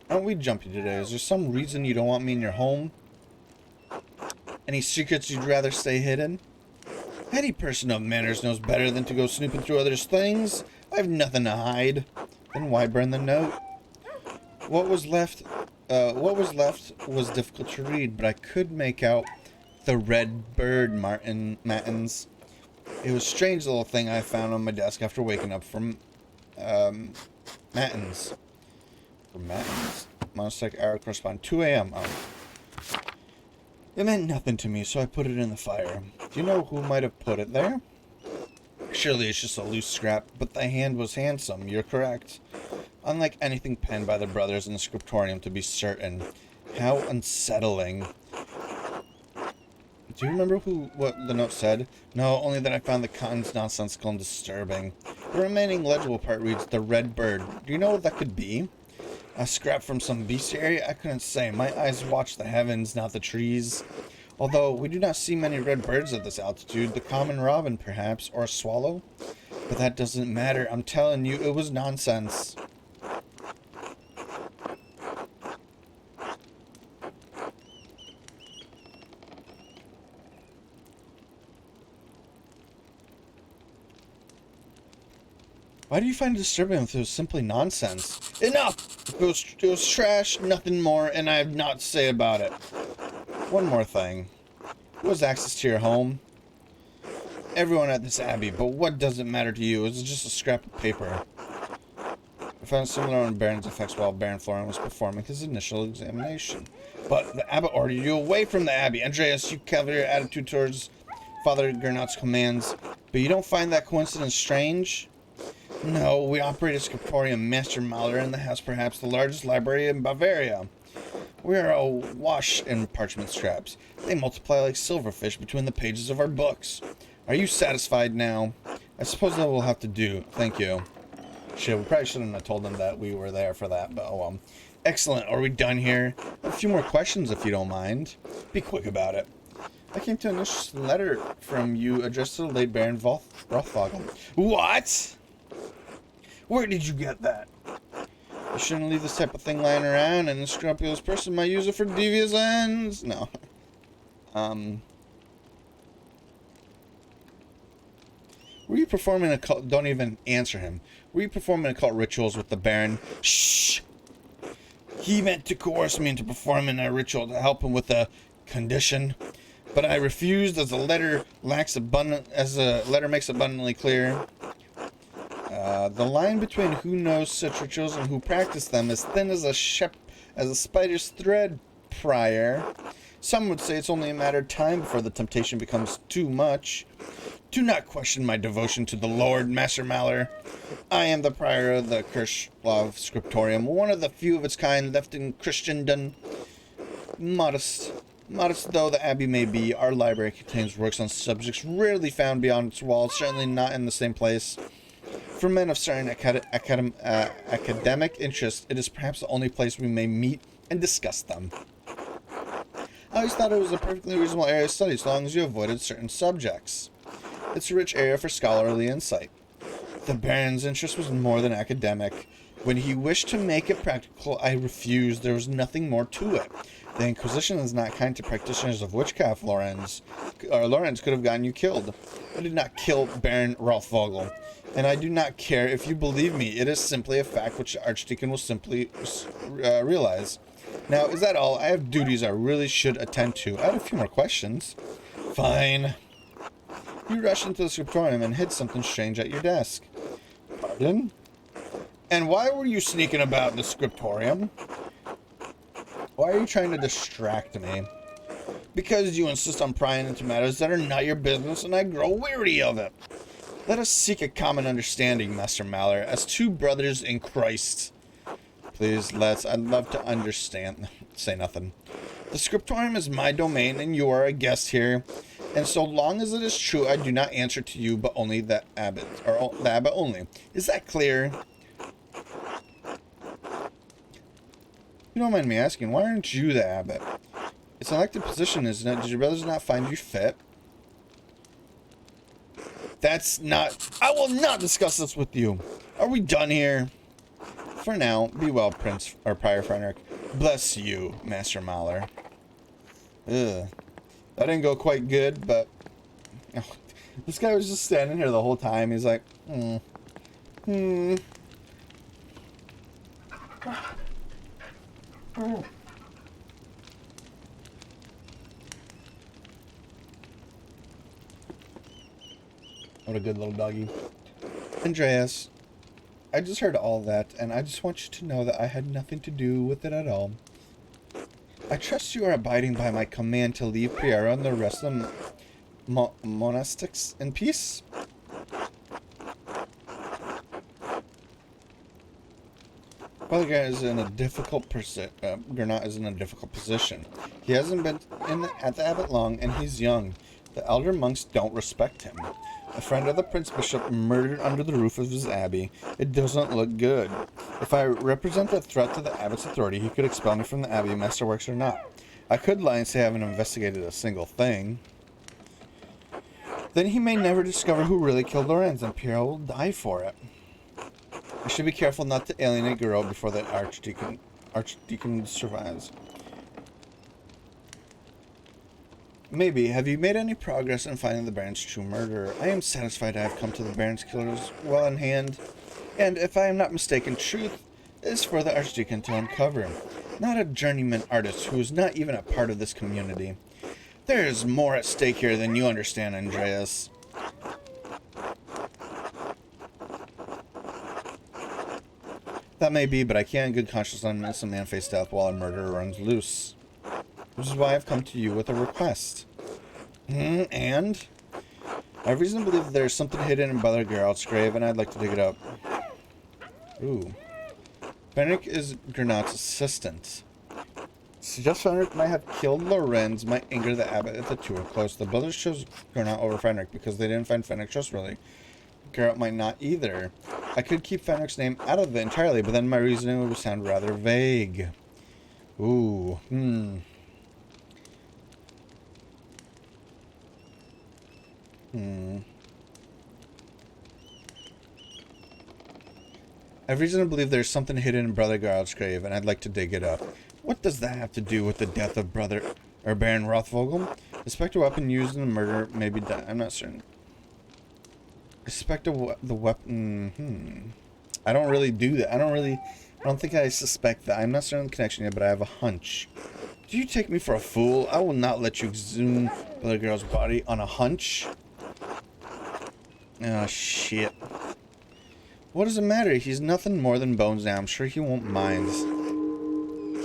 Aren't we jumpy today? Is there some reason you don't want me in your home? Any secrets you'd rather stay hidden? Any person of manners knows better than to go snooping through others' things. I have nothing to hide. Then why burn the note? What was left was difficult to read, but I could make out the red bird matins. It was a strange little thing I found on my desk after waking up from matins. From matins. Monastic hour correspond 2 a.m. Oh. It meant nothing to me, so I put it in the fire. Do you know who might have put it there? Surely it's just a loose scrap, but the hand was handsome, you're correct. Unlike anything penned by the brothers in the scriptorium, to be certain. How unsettling. Do you remember what the note said? No, only that I found the contents nonsensical and disturbing. The remaining legible part reads, "The Red Bird." Do you know what that could be? A scrap from some bestiary? I couldn't say. My eyes watch the heavens, not the trees. Although we do not see many red birds at this altitude, the common robin perhaps, or a swallow. But that doesn't matter. I'm telling you, it was nonsense. Why do you find it disturbing if it was simply nonsense? Enough! If it was trash, nothing more, and I have naught to say about it. One more thing. Who has access to your home? Everyone at this abbey, but what does it matter to you? It's just a scrap of paper. I found similar on Baron's effects while Baron Florian was performing his initial examination. But the abbot ordered you away from the abbey. Andreas, you cavalier attitude towards Father Gernot's commands. But you don't find that coincidence strange? No, we operate a scriptorium, Master Mahler, and that has perhaps the largest library in Bavaria. We are awash in parchment scraps. They multiply like silverfish between the pages of our books. Are you satisfied now? I suppose that will have to do. Thank you. Shit, we probably shouldn't have told them that we were there for that, but oh well. Excellent. Are we done here? A few more questions, if you don't mind. Be quick about it. I came to a letter from you addressed to the late Baron Rothvogel. What? Where did you get that? You shouldn't leave this type of thing lying around, and the scrupulous person might use it for devious ends. No. Were you performing occult... Don't even answer him. Were you performing occult rituals with the Baron? Shh! He meant to coerce me into performing a ritual to help him with a condition, but I refused, as the letter makes abundantly clear. The line between who knows such rituals and who practice them is thin as a spider's thread, Prior. Some would say it's only a matter of time before the temptation becomes too much. Do not question my devotion to the Lord, Master Mahler. I am the prior of the Kirchlov Scriptorium, one of the few of its kind left in Christendom. Modest though the abbey may be, our library contains works on subjects rarely found beyond its walls, certainly not in the same place. For men of certain academic interest, it is perhaps the only place we may meet and discuss them. I always thought it was a perfectly reasonable area of study, as long as you avoided certain subjects. It's a rich area for scholarly insight. The Baron's interest was more than academic. When he wished to make it practical, I refused. There was nothing more to it. The Inquisition is not kind to practitioners of witchcraft, Lorenz. Lorenz could have gotten you killed. I did not kill Baron Rothvogel. And I do not care if you believe me. It is simply a fact which the Archdeacon will simply realize. Now, is that all? I have duties I really should attend to. I had a few more questions. Fine. You rushed into the scriptorium and hid something strange at your desk. Pardon? And why were you sneaking about the scriptorium? Why are you trying to distract me? Because you insist on prying into matters that are not your business, and I grow weary of it. Let us seek a common understanding, Master Mahler, as two brothers in Christ. Please, I'd love to understand. Say nothing. The scriptorium is my domain, and you are a guest here. And so long as it is true, I do not answer to you, but only the abbot, or the abbot only. Is that clear? You don't mind me asking, why aren't you the abbot? It's an elected position, isn't it? Did your brothers not find you fit? That's not... I will not discuss this with you. Are we done here? For now, be well, Prince, or Prior Frederick. Bless you, Master Mahler. Ugh. That didn't go quite good, but... Oh, this guy was just standing here the whole time. He's like, What a good little doggy. Andreas, I just heard all that, and I just want you to know that I had nothing to do with it at all. I trust you are abiding by my command to leave Priera and the rest of the monastics in peace? Brother Gernot is in a difficult position. He hasn't been at the abbot long, and he's young. The elder monks don't respect him. A friend of the Prince Bishop murdered under the roof of his abbey. It doesn't look good. If I represent a threat to the abbot's authority, he could expel me from the abbey, masterworks or not. I could lie and say I haven't investigated a single thing. Then he may never discover who really killed Lorenz, and Piero will die for it. I should be careful not to alienate Gero before the Archdeacon survives. Maybe. Have you made any progress in finding the Baron's true murderer? I am satisfied I have come to the Baron's killers well in hand, and if I am not mistaken, truth is for the Archdeacon to uncover. Not a journeyman artist who is not even a part of this community. There is more at stake here than you understand, Andreas. That may be, but I can't in good conscience let a man face death while a murderer runs loose. Which is why I've come to you with a request. And? I have reason to believe that there's something hidden in Brother Geralt's grave, and I'd like to dig it up. Ooh. Fenric is Gernot's assistant. Suggest Fenric might have killed Lorenz might anger the abbot if the two are close. The brothers chose Gernot over Fenric because they didn't find Fenric trustworthy. Geralt might not either. I could keep Fenric's name out of it entirely, but then my reasoning would sound rather vague. Ooh. I have reason to believe there's something hidden in Brother Geralt's grave, and I'd like to dig it up. What does that have to do with the death of Baron Rothvogel? The spectre weapon used in the murder may be done. I'm not certain. I suspect the weapon. I don't really do that. I don't think I suspect that. I'm not certain of the connection yet, but I have a hunch. Do you take me for a fool? I will not let you exhume Brother Geralt's body on a hunch. Oh, shit. What does it matter? He's nothing more than bones now. I'm sure he won't mind.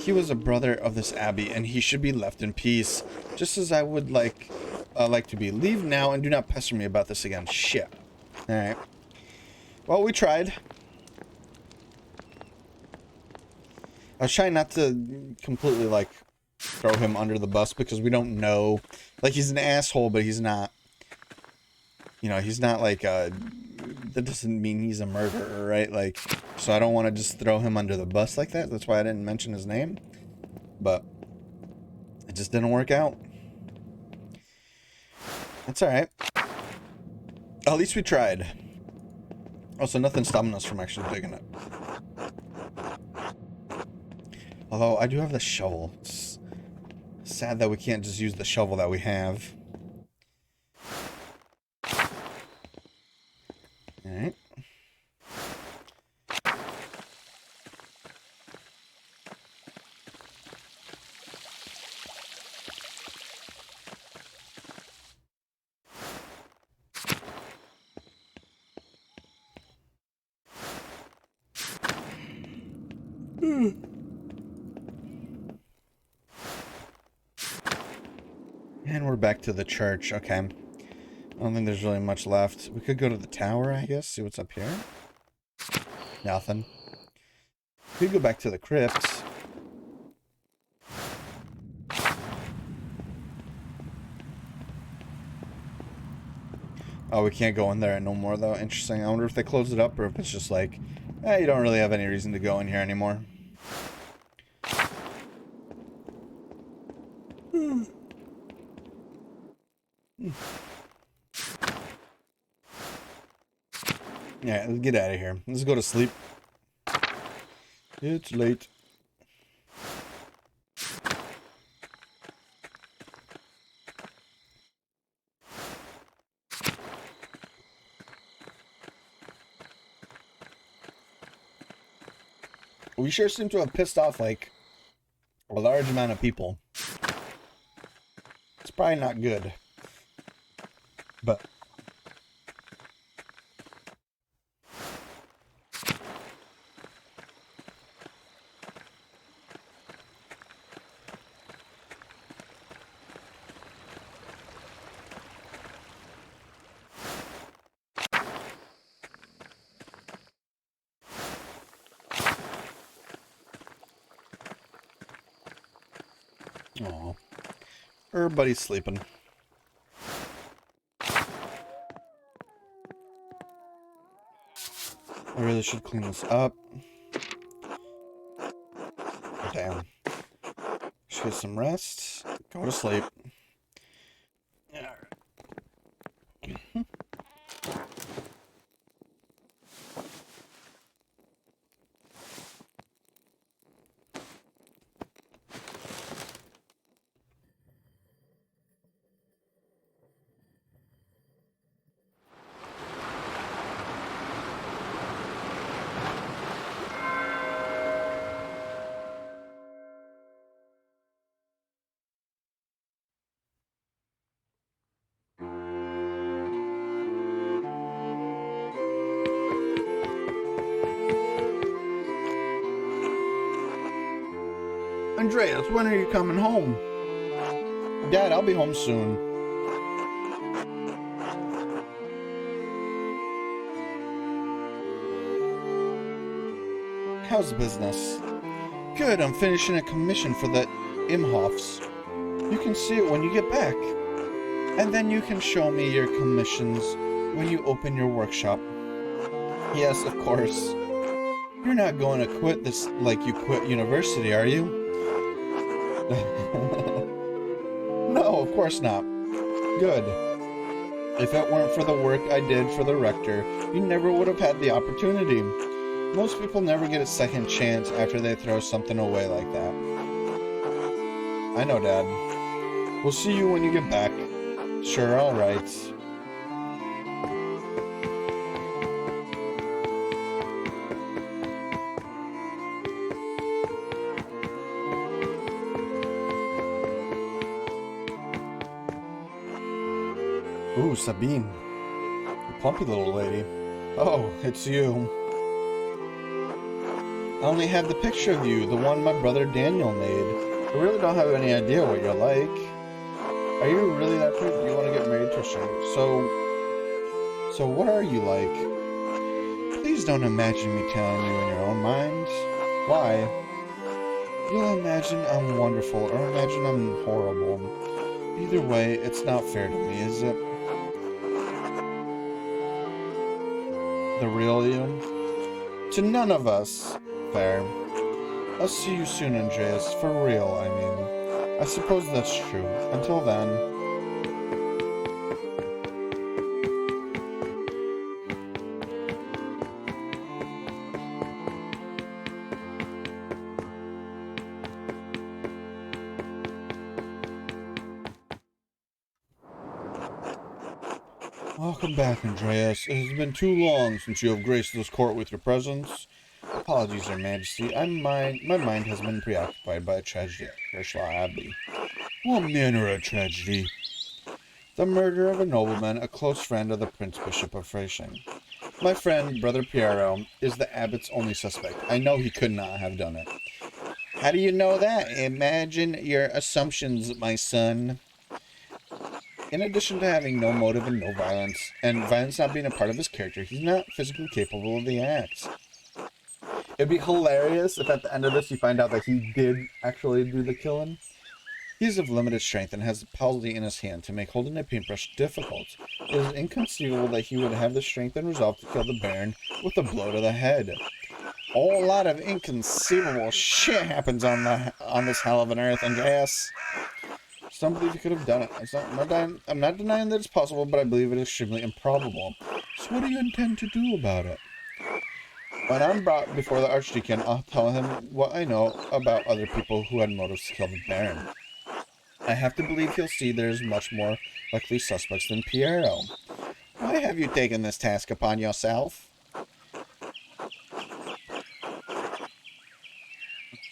He was a brother of this abbey, and he should be left in peace. Just as I would like to be. Leave now and do not pester me about this again. Shit. Alright. Well, we tried. I was trying not to completely, like, throw him under the bus because we don't know. Like, he's an asshole, but he's not... You know, he's not like that doesn't mean he's a murderer, right? Like, so I don't want to just throw him under the bus like that. That's why I didn't mention his name. But it just didn't work out. That's alright. At least we tried. Also, nothing's stopping us from actually digging it. Although, I do have the shovel. It's sad that we can't just use the shovel that we have. Alright. And we're back to the church. Okay. I don't think there's really much left. We could go to the tower, I guess. See what's up here. Nothing. We go back to the crypts. Oh, we can't go in there no more, though. Interesting. I wonder if they close it up or if it's just like, you don't really have any reason to go in here anymore. Yeah, let's get out of here. Let's go to sleep. It's late. We sure seem to have pissed off, like, a large amount of people. It's probably not good. But... Aw. Everybody's sleeping. I really should clean this up. Damn. Should get some rest. Go to sleep. Andreas, when are you coming home? Dad, I'll be home soon. How's business? Good, I'm finishing a commission for the Imhoffs. You can see it when you get back. And then you can show me your commissions when you open your workshop. Yes, of course. You're not going to quit this like you quit university, are you? No, of course not. Good. If it weren't for the work I did for the rector, you never would have had the opportunity. Most people never get a second chance after they throw something away like that. I know, Dad. We'll see you when you get back. Sure, all right. Ooh, Sabine. You plumpy little lady. Oh, it's you. I only have the picture of you, the one my brother Daniel made. I really don't have any idea what you're like. Are you really that pretty? Do you want to get married to a stranger? So what are you like? Please don't imagine me telling you in your own mind. Why? You'll imagine I'm wonderful or imagine I'm horrible. Either way, it's not fair to me, is it? The real you? To none of us. Fair. I'll see you soon, Andreas. For real, I mean. I suppose that's true. Until then... Welcome back, Andreas. It has been too long since you have graced this court with your presence. Apologies, Your Majesty. My mind has been preoccupied by a tragedy at Kershaw Abbey. What manner of tragedy? The murder of a nobleman, a close friend of the Prince Bishop of Freyshing. My friend, Brother Piero, is the abbot's only suspect. I know he could not have done it. How do you know that? Imagine your assumptions, my son. In addition to having no motive and no violence, and violence not being a part of his character, he's not physically capable of the act. It'd be hilarious if at the end of this you find out that he did actually do the killing. He's of limited strength and has a palsy in his hand to make holding a paintbrush difficult. It is inconceivable that he would have the strength and resolve to kill the Baron with a blow to the head. A whole lot of inconceivable shit happens on this hell of an earth, Andreas. I just don't believe he could have done it. I'm not denying that it's possible, but I believe it is extremely improbable. So what do you intend to do about it? When I'm brought before the Archdeacon, I'll tell him what I know about other people who had motives to kill the Baron. I have to believe he'll see there's much more likely suspects than Piero. Why have you taken this task upon yourself?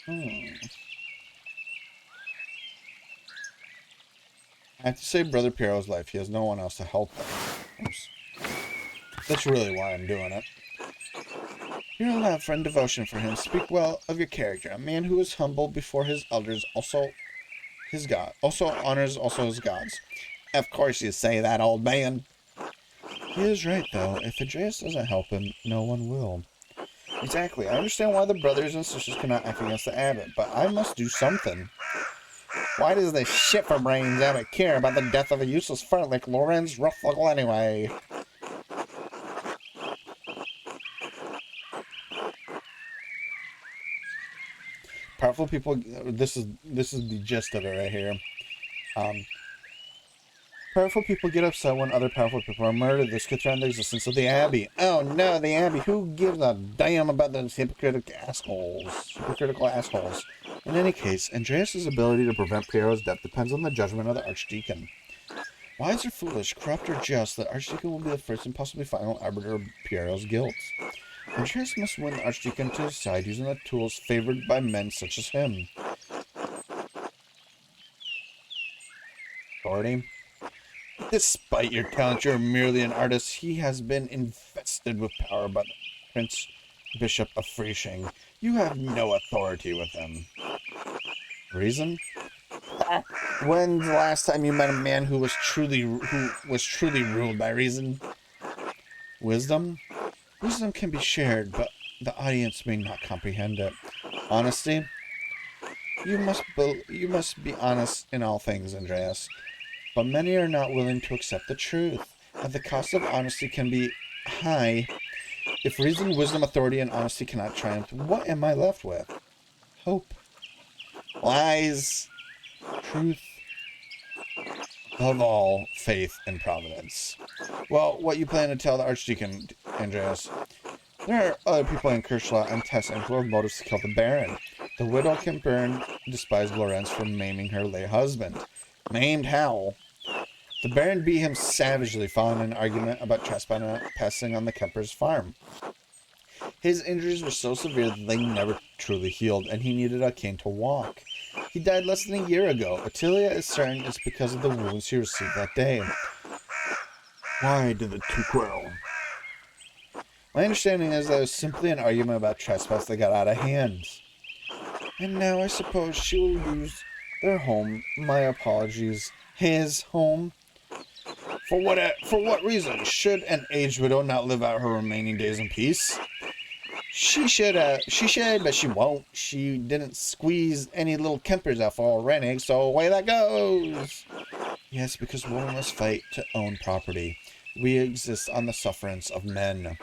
I have to save Brother Piero's life. He has no one else to help him. Oops. That's really why I'm doing it. Your love and devotion for him speak well of your character. A man who is humble before his elders also his gods. Of course you say that, old man. He is right, though. If Andreas doesn't help him, no one will. Exactly. I understand why the brothers and sisters cannot act against the abbot, but I must do something. Why does this shit for brains abbot care about the death of a useless fart like Lorenz Ruffalo anyway? Powerful people. This is the gist of it right here. Powerful people get upset when other powerful people are murdered. This could threaten the existence of the Abbey. Oh no, the Abbey! Who gives a damn about those hypocritical assholes? In any case, Andreas' ability to prevent Piero's death depends on the judgment of the Archdeacon. Wise or foolish, corrupt or just, the Archdeacon will be the first and possibly final arbiter of Piero's guilt. Andreas must win the Archdeacon to his side using the tools favored by men such as him. Authority. Despite your talent, you're merely an artist. He has been invested with power by the Prince Bishop of Friesing. You have no authority with him. Reason? When's the last time you met a man who was truly ruled by reason? Wisdom? Wisdom can be shared, but the audience may not comprehend it. Honesty? You must be honest in all things, Andreas. But many are not willing to accept the truth, and the cost of honesty can be high. If reason, wisdom, authority, and honesty cannot triumph, what am I left with? Hope. Lies. Truth. Above all, faith and providence. Well, what you plan to tell the Archdeacon, Andreas? There are other people in Kirschlaw and Tessin who have motives to kill the Baron. The widow can burn despised Lorenz for maiming her late husband. Maimed how? The Baron beat him savagely following an argument about trespassing on the Kemper's farm. His injuries were so severe that they never truly healed, and he needed a cane to walk. He died less than a year ago. Attilia is certain it's because of the wounds he received that day. Why did the two quarrel? My understanding is that it was simply an argument about trespass that got out of hand. And now I suppose she will lose their home. My apologies. His home? For what reason? Should an aged widow not live out her remaining days in peace? She should, but she won't. She didn't squeeze any little Kempers out for renting, so away that goes. Yes, because women must fight to own property. We exist on the sufferance of men.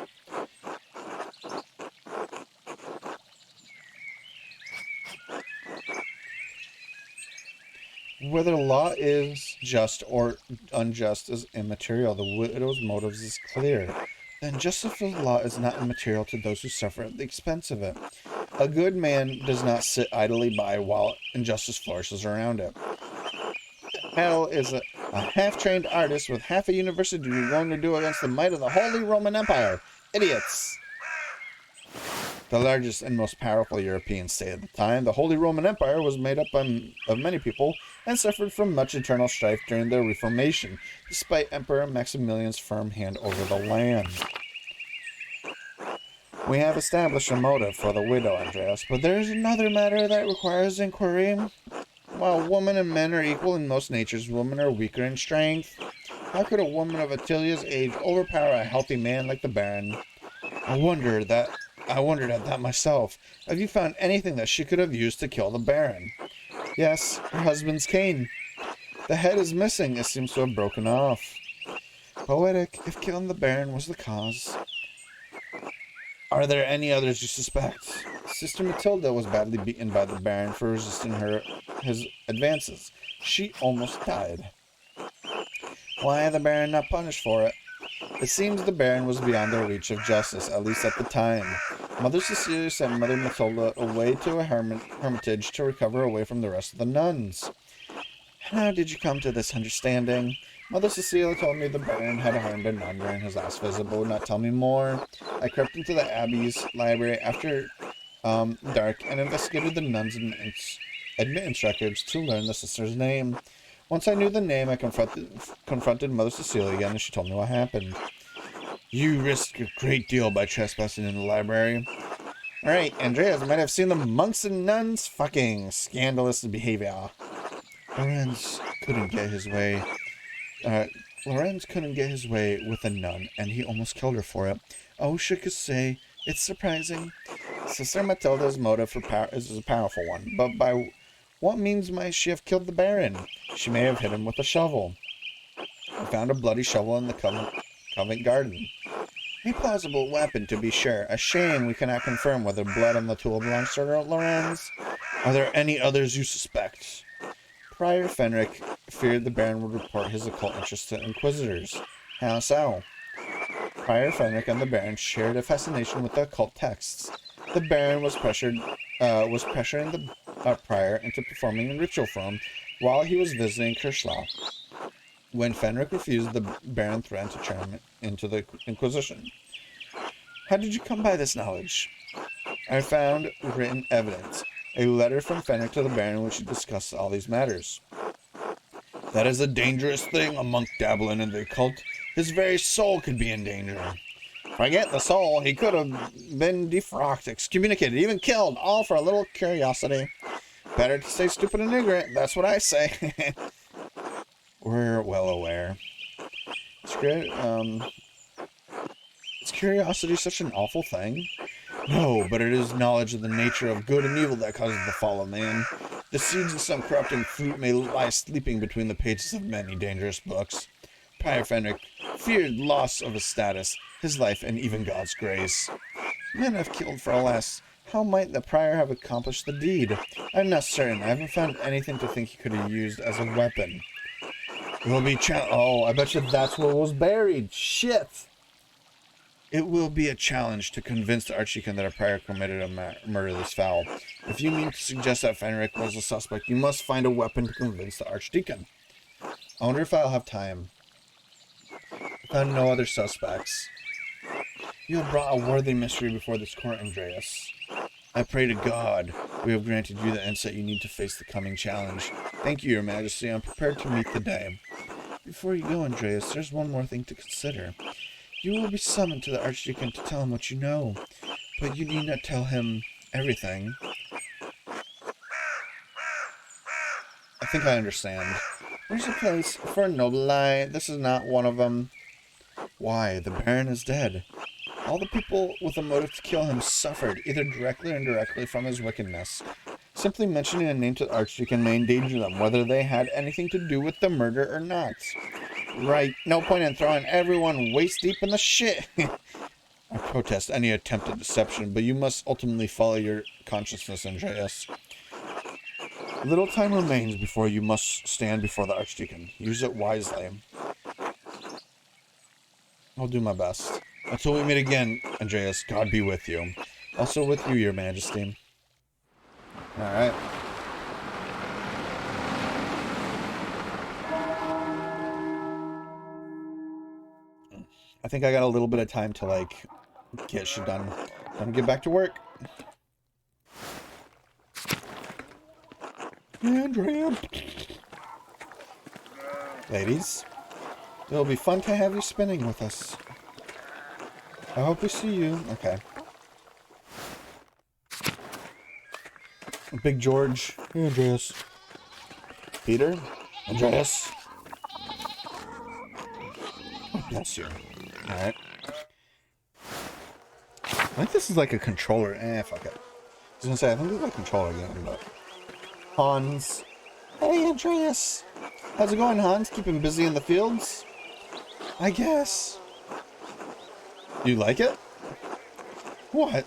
Whether law is just or unjust is immaterial. The widow's motives is clear. Then justice of the law is not immaterial to those who suffer at the expense of it. A good man does not sit idly by while injustice flourishes around it. Hell is a half-trained artist with half a university degree going to do against the might of the Holy Roman Empire. Idiots! The largest and most powerful European state at the time, the Holy Roman Empire was made up of many people and suffered from much internal strife during their Reformation, despite Emperor Maximilian's firm hand over the land. We have established a motive for the widow, Andreas, but there is another matter that requires inquiry. While women and men are equal in most natures, women are weaker in strength. How could a woman of Attilia's age overpower a healthy man like the Baron? I wonder that I wondered at that myself. Have you found anything that she could have used to kill the Baron? Yes, her husband's cane. The head is missing. It seems to have broken off. Poetic, if killing the Baron was the cause. Are there any others you suspect? Sister Matilda was badly beaten by the Baron for resisting his advances. She almost died. Why the Baron not punished for it? It seems the Baron was beyond the reach of justice, at least at the time. Mother Cecilia sent Mother Matilda away to a hermitage to recover away from the rest of the nuns. How did you come to this understanding? Mother Cecilia told me the Baron had harmed a nun during his last visit, but would not tell me more. I crept into the Abbey's library after dark and investigated the nuns' admittance records to learn the sister's name. Once I knew the name, I confronted Mother Cecilia again, and she told me what happened. You risked a great deal by trespassing in the library. Alright, Andreas might have seen the monks and nuns fucking scandalous behavior. Lorenz couldn't get his way with a nun, and he almost killed her for it. I wish I could say it's surprising. Sister Matilda's motive is a powerful one, but by what means might she have killed the Baron? She may have hit him with a shovel. I found a bloody shovel in the convent garden. A plausible weapon, to be sure. A shame we cannot confirm whether blood on the tool belongs to Lorenz. Are there any others you suspect? Prior Fenric feared the Baron would report his occult interest to inquisitors. How so? Prior Fenric and the Baron shared a fascination with the occult texts. The Baron was pressuring the Prior into performing a ritual for him while he was visiting Kirschlau. When Fenric refused, the Baron threatened to turn him into the Inquisition. How did you come by this knowledge? I found written evidence. A letter from Fenric to the Baron in which he discussed all these matters. That is a dangerous thing, a monk dabbling in the occult. His very soul could be in danger. Forget the soul, he could have been defrocked, excommunicated, even killed, all for a little curiosity. Better to stay stupid and ignorant, that's what I say. We're well aware. Is curiosity such an awful thing? No, but it is knowledge of the nature of good and evil that causes the fall of man. The seeds of some corrupting fruit may lie sleeping between the pages of many dangerous books. Prior Fenric feared loss of his status, his life, and even God's grace. Men have killed for less. How might the Prior have accomplished the deed? I'm not certain. I haven't found anything to think he could have used as a weapon. It will be oh, I bet you that's where it was buried. Shit! It will be a challenge to convince the Archdeacon that a Prior committed a murder this foul. If you mean to suggest that Fenric was a suspect, you must find a weapon to convince the Archdeacon. I wonder if I'll have time. I found no other suspects. You have brought a worthy mystery before this court, Andreas. I pray to God we have granted you the insight you need to face the coming challenge. Thank you, Your Majesty. I'm prepared to meet the day. Before you go, Andreas, there's one more thing to consider. You will be summoned to the Archdeacon to tell him what you know, but you need not tell him everything. I think I understand. There's a place for a noble lie. This is not one of them. Why? The Baron is dead. All the people with a motive to kill him suffered, either directly or indirectly, from his wickedness. Simply mentioning a name to the Archdeacon may endanger them, whether they had anything to do with the murder or not. Right, no point in throwing everyone waist-deep in the shit. I protest any attempt at deception, but you must ultimately follow your consciousness, Andreas. Little time remains before you must stand before the Archdeacon. Use it wisely. I'll do my best. Until we meet again, Andreas, God be with you. Also with you, Your Majesty. Alright. I think I got a little bit of time to, like, get shit done. Time to get back to work. Andrea. Ladies, it'll be fun to have you spinning with us. I hope we see you. Okay. Big George. Hey, Andreas. Peter. Andreas. Oh, bless you. Alright. think this is like a controller. Fuck it. I was gonna say, I think this is like a controller game, but... Hans. Hey, Andreas. How's it going, Hans? Keeping busy in the fields? I guess. You like it? What?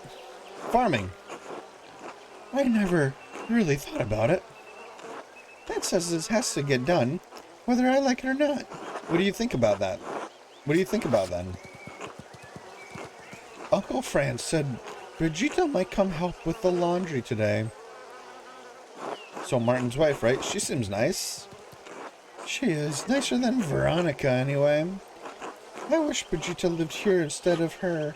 Farming. I never really thought about it. Dad says this has to get done, whether I like it or not. What do you think about that? What do you think about that? Uncle Franz said Brigitte might come help with the laundry today. So Martin's wife, right? She seems nice. She is. Nicer than Veronica, anyway. I wish Brigitte lived here instead of her.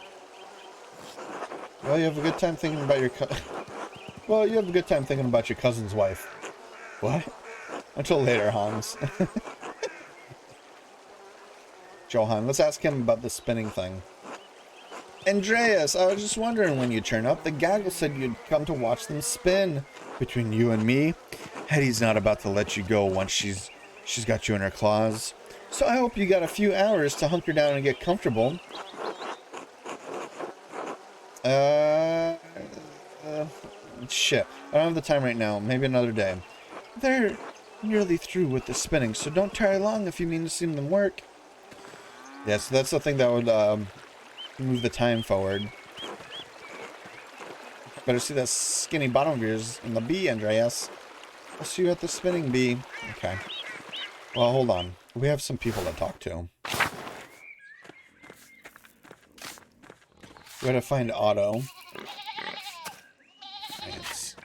Well, you have a good time thinking about your you have a good time thinking about your cousin's wife. What? Until later, Hans. Johan, let's ask him about the spinning thing. Andreas, I was just wondering when you'd turn up. The gaggle said you'd come to watch them spin. Between you and me, Hetty's not about to let you go once she's got you in her claws. So I hope you got a few hours to hunker down and get comfortable. Shit. I don't have the time right now. Maybe another day. They're nearly through with the spinning, so don't tarry long if you mean to see them work. Yeah, so that's the thing that would move the time forward. Better see that skinny bottom of yours in the bee, Andreas. I'll see you at the spinning bee. Okay. Well, hold on. We have some people to talk to. We gotta find Otto. Cats.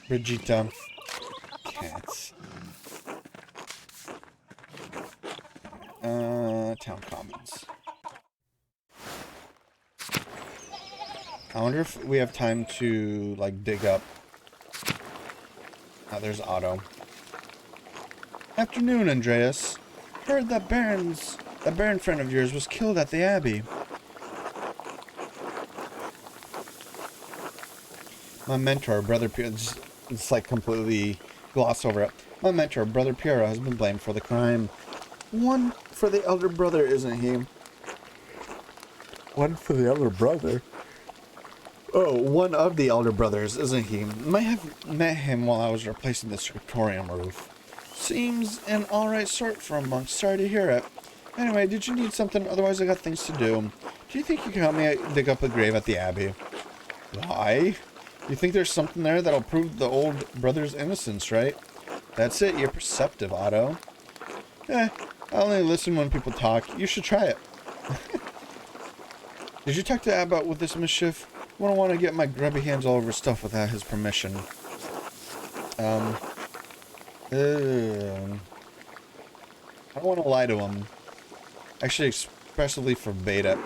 Brigitte. Cats. Town Commons. I wonder if we have time to, like, dig up. Oh, there's Otto. Afternoon, Andreas. Heard that Baron friend of yours was killed at the Abbey. My mentor, Brother Piero, it's like completely gloss over it. My mentor, Brother Piero, has been blamed for the crime. One for the elder brother, isn't he? One for the elder brother? Oh, one of the elder brothers, isn't he? Might have met him while I was replacing the scriptorium roof. Seems an alright sort for a monk. Sorry to hear it. Anyway, did you need something? Otherwise I got things to do. Do you think you can help me dig up a grave at the Abbey? Why? You think there's something there that'll prove the old brother's innocence, right? That's it. You're perceptive, Otto. I only listen when people talk. You should try it. Did you talk to Abbott with this mischief? I don't want to get my grubby hands all over stuff without his permission. I don't want to lie to him. Actually, expressively forbade it.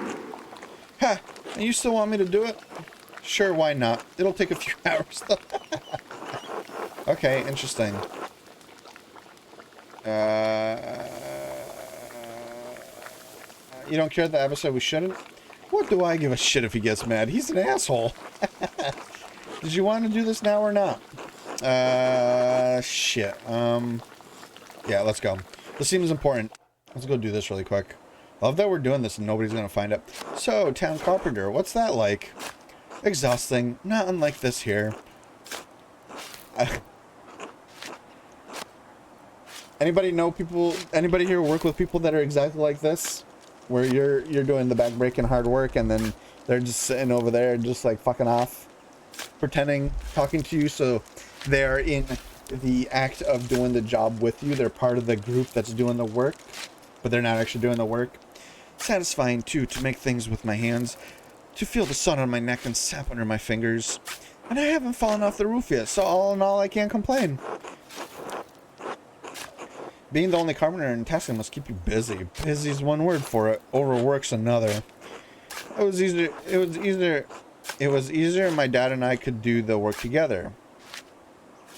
Ha! And you still want me to do it? Sure, why not? It'll take a few hours, though. Okay, interesting. You don't care that Abbott said we shouldn't? What do I give a shit if he gets mad? He's an asshole. Did you want to do this now or not? Shit. Yeah, let's go. This seems important. Let's go do this really quick. I love that we're doing this and nobody's gonna find it. So, town carpenter, what's that like? Exhausting. Not unlike this here. Anybody know people? Anybody here work with people that are exactly like this? Where you're doing the back-breaking hard work and then they're just sitting over there just like fucking off, pretending, talking to you, so they're in the act of doing the job with you. They're part of the group that's doing the work, but they're not actually doing the work. Satisfying too to make things with my hands, to feel the sun on my neck and sap under my fingers. And I haven't fallen off the roof yet, so all in all I can't complain. Being the only carpenter in Tuscany must keep you busy. Busy's one word for it. Overwork's another. It was easier my dad and I could do the work together.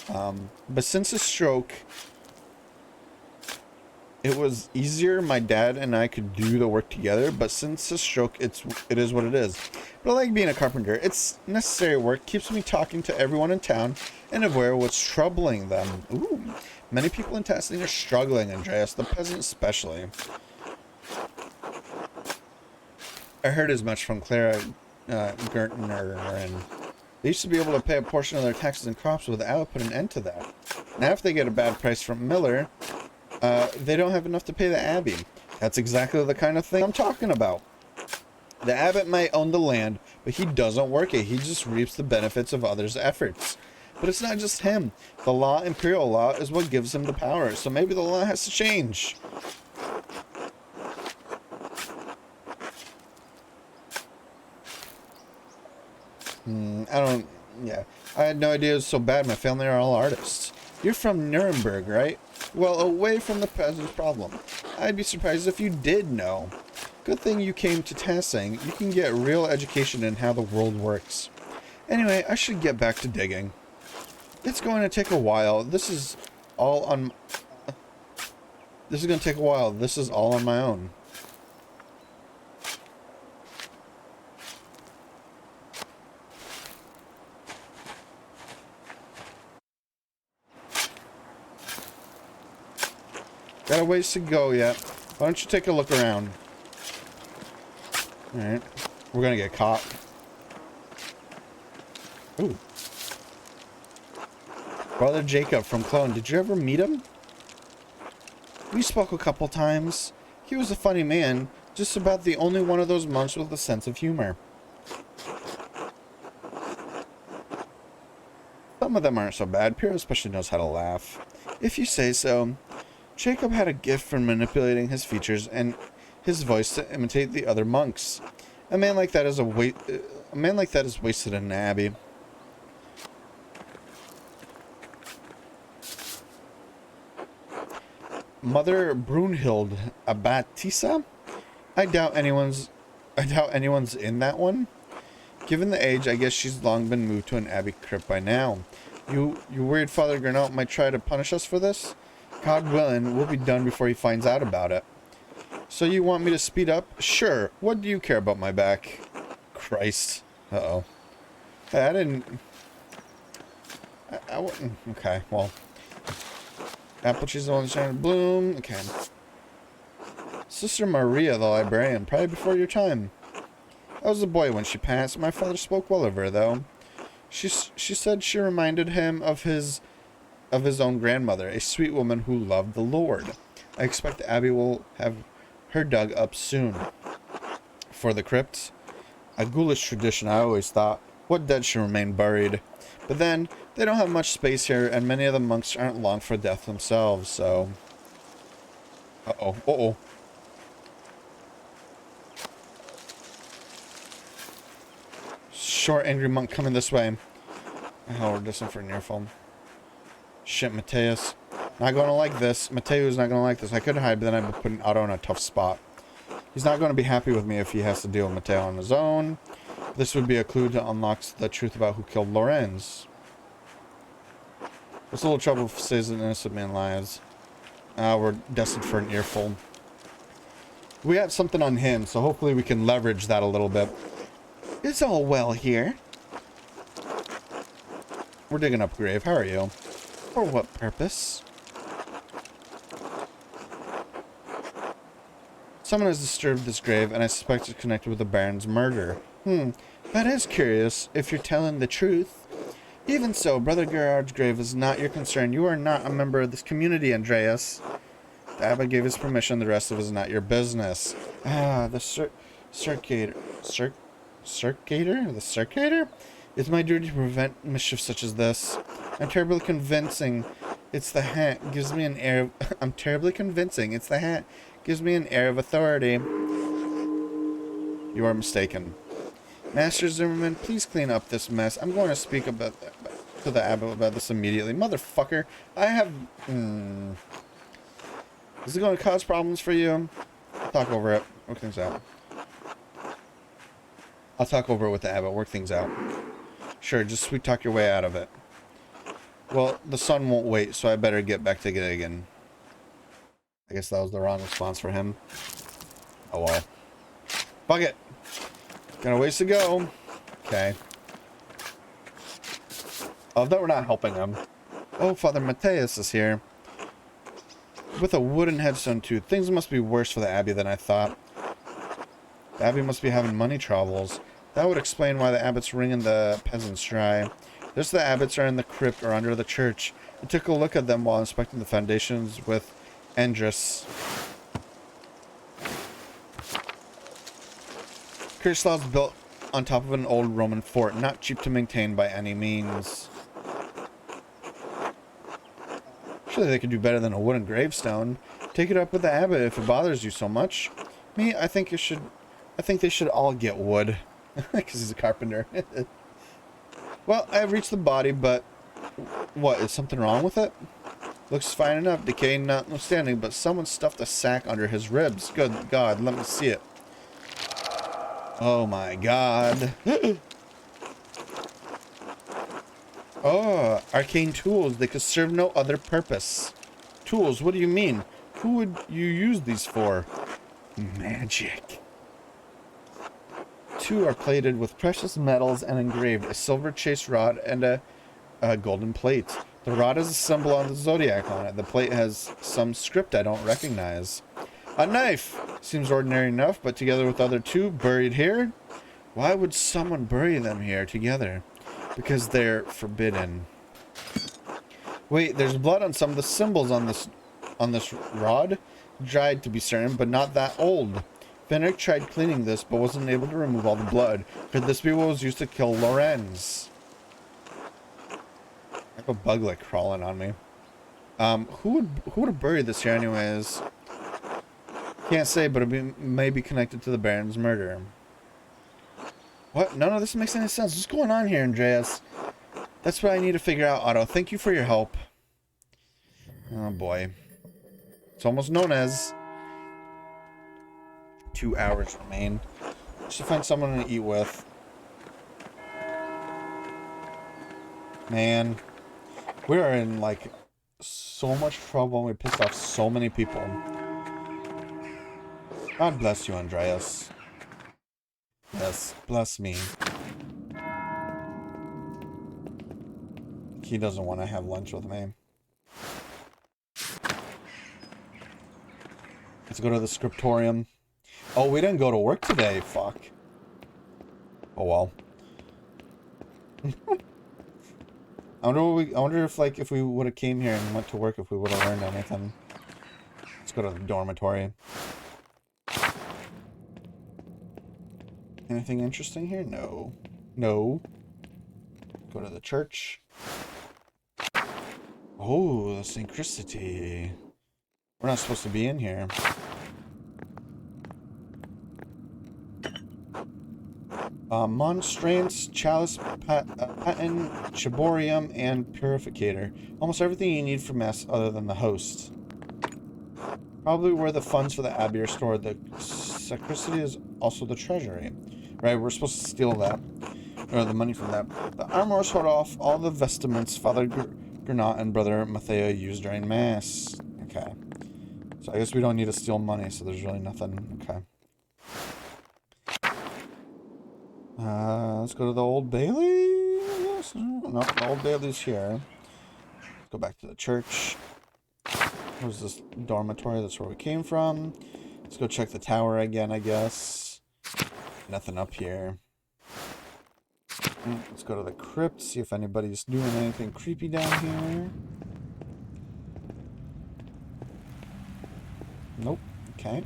But since the stroke, it was easier my dad and I could do the work together, but since the stroke, it is what it is. But I like being a carpenter. It's necessary work, keeps me talking to everyone in town and aware of what's troubling them. Ooh. Many people in Tuscany are struggling, Andreas, the peasants especially. I heard as much from Clara Gertner, and they used to be able to pay a portion of their taxes and crops without putting an end to that. Now if they get a bad price from Miller, they don't have enough to pay the Abbey. That's exactly the kind of thing I'm talking about. The abbot might own the land, but he doesn't work it. He just reaps the benefits of others' efforts. But it's not just him. The law, imperial law, is what gives him the power. So maybe the law has to change. Yeah. I had no idea it was so bad. My family are all artists. You're from Nuremberg, right? Well, away from the peasant's problem. I'd be surprised if you did know. Good thing you came to Tassing. You can get real education in how the world works. Anyway, I should get back to digging. It's going to take a while. This is going to take a while. This is all on my own. Got a ways to go yet. Why don't you take a look around? Alright. We're gonna get caught. Ooh. Brother Jacob from Cologne. Did you ever meet him? We spoke a couple times. He was a funny man. Just about the only one of those monks with a sense of humor. Some of them aren't so bad. Pierre especially knows how to laugh. If you say so. Jacob had a gift for manipulating his features and his voice to imitate the other monks. A man like that is wasted in an abbey. Mother Brunhild Abatissa? I doubt anyone's in that one. Given the age, I guess she's long been moved to an abbey crypt by now. You worried Father Gernot might try to punish us for this? God willing, we'll be done before he finds out about it. So you want me to speed up? Sure. What do you care about my back? Christ. Uh-oh. Hey, I didn't... I wouldn't... Okay, well... Apple cheese on the shining bloom. Okay. Sister Maria, the librarian, probably before your time. I was a boy when she passed. My father spoke well of her, though. She said she reminded him of his own grandmother, a sweet woman who loved the Lord. I expect the abbey will have her dug up soon. For the crypt, a ghoulish tradition, I always thought. What dead should remain buried? But then, they don't have much space here, and many of the monks aren't long for death themselves, so... Uh-oh. Uh-oh. Short, angry monk coming this way. Oh, we're distant for near film. Shit, Mateus. Not going to like this. Mateus not going to like this. I could hide, but then I'd be putting Otto in a tough spot. He's not going to be happy with me if he has to deal with Mateo on his own. This would be a clue to unlock the truth about who killed Lorenz. It's a little trouble if says an innocent man lies. We're destined for an earful. We have something on him, so hopefully we can leverage that a little bit. It's all well here. We're digging up a grave. How are you? For what purpose? Someone has disturbed this grave, and I suspect it's connected with the Baron's murder. That is curious, if you're telling the truth. Even so, Brother Gerard's grave is not your concern. You are not a member of this community, Andreas. The abbot gave his permission. The rest of it is not your business. The circator. The circator? It's my duty to prevent mischief such as this. I'm terribly convincing. It's the hat. Gives me an air of... I'm terribly convincing. It's the hat. Gives me an air of authority. You are mistaken. Master Zimmerman, please clean up this mess. I'm going to speak to the abbot about this immediately. Motherfucker, I have... Is it going to cause problems for you? I'll talk over it. Work things out. I'll talk over it with the abbot. Work things out. Sure, just sweet talk your way out of it. Well, the sun won't wait, so I better get back to digging. I guess that was the wrong response for him. Oh well. Fuck it. Got a ways to go. Okay. Oh, that we're not helping him. Oh, Father Mateus is here. With a wooden headstone too. Things must be worse for the abbey than I thought. The abbey must be having money troubles. That would explain why the abbots wringing the peasants dry. There's the abbots are in the crypt or under the church. I took a look at them while inspecting the foundations with Andrus. Kirslaw's built on top of an old Roman fort, not cheap to maintain by any means. Surely they could do better than a wooden gravestone. Take it up with the abbot if it bothers you so much. Me, I think they should all get wood. Because he's a carpenter. Well, I have reached the body, but what, is something wrong with it? Looks fine enough, decay notwithstanding, but someone stuffed a sack under his ribs. Good God, let me see it. Oh my God. Oh, arcane tools. They could serve no other purpose. Tools? What do you mean? Who would you use these for? Magic. Two are plated with precious metals and engraved. A silver chased rod and a golden plate. The rod has a symbol on the zodiac on it. The plate has some script I don't recognize. A knife! Seems ordinary enough, but together with the other two buried here? Why would someone bury them here together? Because they're forbidden. Wait, there's blood on some of the symbols on this rod. Dried to be certain, but not that old. Fenric tried cleaning this, but wasn't able to remove all the blood. Could this be what was used to kill Lorenz? I have a bug like crawling on me. Who would have buried this here anyways? Can't say, but it may be connected to the Baron's murder. What? None of this makes any sense. What's going on here, Andreas? That's what I need to figure out, Otto. Thank you for your help. Oh boy. It's almost known as 2 hours remain. I should find someone to eat with. Man. We are in, like, so much trouble and we pissed off so many people. God bless you, Andreas. Yes, bless me. He doesn't want to have lunch with me. Let's go to the scriptorium. Oh, we didn't go to work today. Fuck. Oh well. I wonder if, like, if we would have came here and went to work, if we would have learned anything. Let's go to the dormitory. Anything interesting here? No. No. Go to the church. Oh, the synchronicity. We're not supposed to be in here. Monstrance, chalice, paten, chiborium, and purificator. Almost everything you need for mass other than the host. Probably where the funds for the abbey are stored. The sacristy is also the treasury. Right, we're supposed to steal that. Or the money from that. The armor sort off all the vestments Father Granat and Brother Matteo used during Mass. Okay. So I guess we don't need to steal money, so there's really nothing. Okay. Let's go to the Old Bailey. Yes. No, the Old Bailey's here. Let's go back to the church. There's this dormitory. That's where we came from. Let's go check the tower again, I guess. Nothing up here. Let's go to the crypt, see if anybody's doing anything creepy down here. Nope. Okay.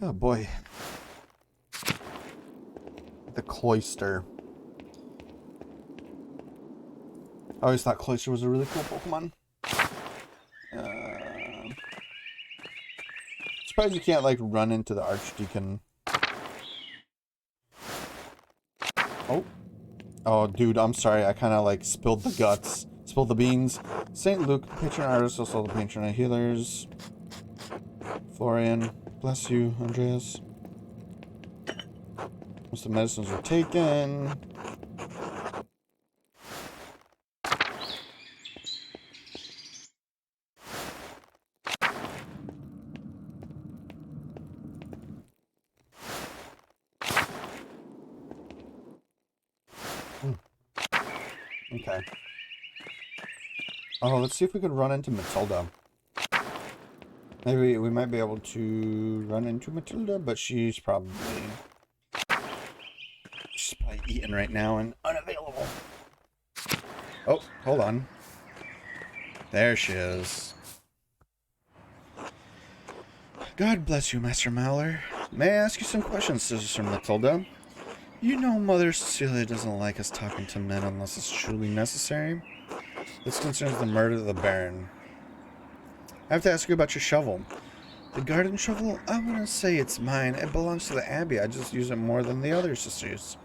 Oh boy. The cloister. I always thought cloister was a really cool Pokemon. Surprised you can't, like, run into the Archdeacon. Oh. Oh, dude, I'm sorry. I kind of, like, spilled the guts. Spilled the beans. St. Luke, patron artist, also the patron of healers. Florian. Bless you, Andreas. Most of the medicines were taken. Okay. Oh, let's see if we could run into Matilda. Maybe we might be able to run into Matilda, but she's probably eating right now and unavailable. Oh, hold on. There she is. God bless you, Master Mallor. May I ask you some questions, Sister Matilda? You know Mother Cecilia doesn't like us talking to men unless it's truly necessary. This concerns the murder of the Baron. I have to ask you about your shovel. The garden shovel? I wouldn't say it's mine. It belongs to the Abbey. I just use it more than the other sisters.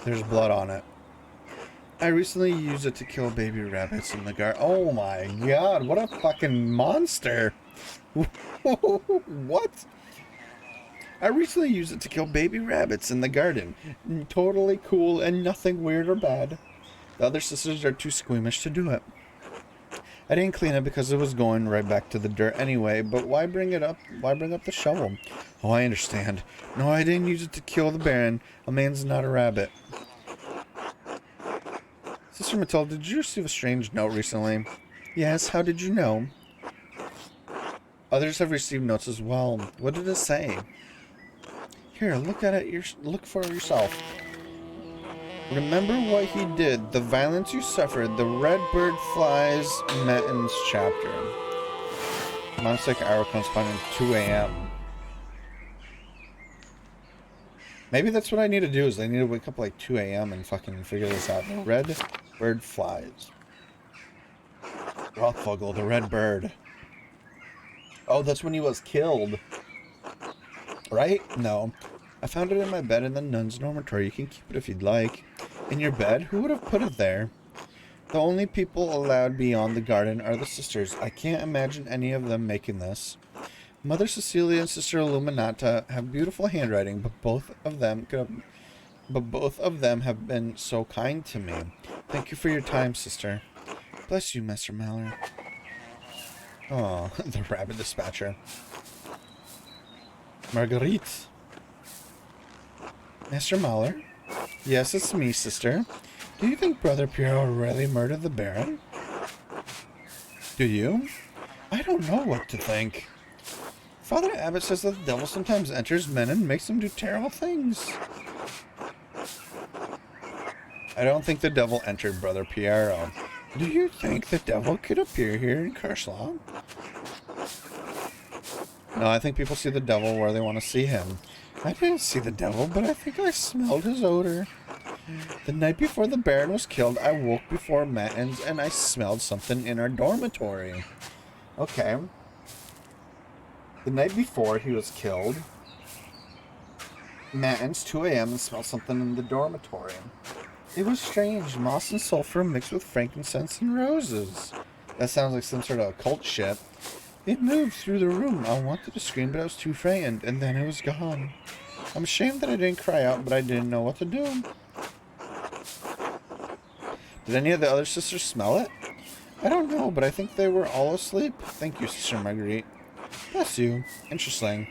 There's blood on it. I recently used it to kill baby rabbits in the garden. Oh my god, what a fucking monster! What? I recently used it to kill baby rabbits in the garden. Totally cool and nothing weird or bad. The other sisters are too squeamish to do it. I didn't clean it because it was going right back to the dirt anyway, but why bring it up? Why bring up the shovel? Oh, I understand. No, I didn't use it to kill the Baron. A man's not a rabbit. Sister Matilda, did you receive a strange note recently? Yes, how did you know? Others have received notes as well. What did it say? Here, look at it. Look for yourself. Remember what he did, the violence you suffered, the red bird flies Metin's chapter. Monastic hour corresponding 2 a.m. Maybe that's what I need to do, is I need to wake up like 2 a.m. and fucking figure this out. The red bird flies. Rothvogel, the red bird. Oh, that's when he was killed. Right? No. I found it in my bed in the nun's dormitory. You can keep it if you'd like. In your bed? Who would have put it there? The only people allowed beyond the garden are the sisters. I can't imagine any of them making this. Mother Cecilia and Sister Illuminata have beautiful handwriting, but both of them have been so kind to me. Thank you for your time, sister. Bless you, Master Mallor. Oh, the rabbit dispatcher. Marguerite. Master Mallor? Yes, it's me, sister. Do you think Brother Piero really murdered the Baron? Do you? I don't know what to think. Father Abbot says that the devil sometimes enters men and makes them do terrible things. I don't think the devil entered Brother Piero. Do you think the devil could appear here in Karslaw? No, I think people see the devil where they want to see him. I didn't see the devil, but I think I smelled his odor. The night before the Baron was killed, I woke before Matins and I smelled something in our dormitory. Okay. The night before he was killed, Matins, 2 a.m. and smelled something in the dormitory. It was strange. Moss and sulfur mixed with frankincense and roses. That sounds like some sort of occult shit. It moved through the room. I wanted to scream, but I was too frightened, and then it was gone. I'm ashamed that I didn't cry out, but I didn't know what to do. Did any of the other sisters smell it? I don't know, but I think they were all asleep. Thank you, Sister Marguerite. Bless you. Interesting.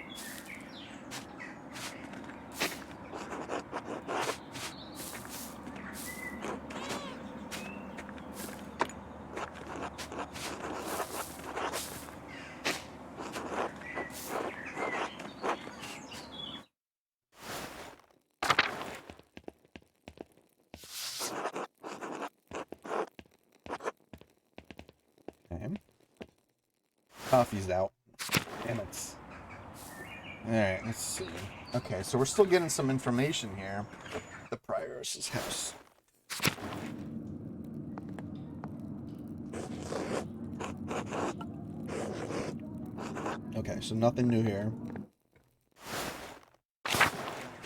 Coffee's out. Damn it. Alright, let's see. Okay, so we're still getting some information here. The Prioress's house. Okay, so nothing new here.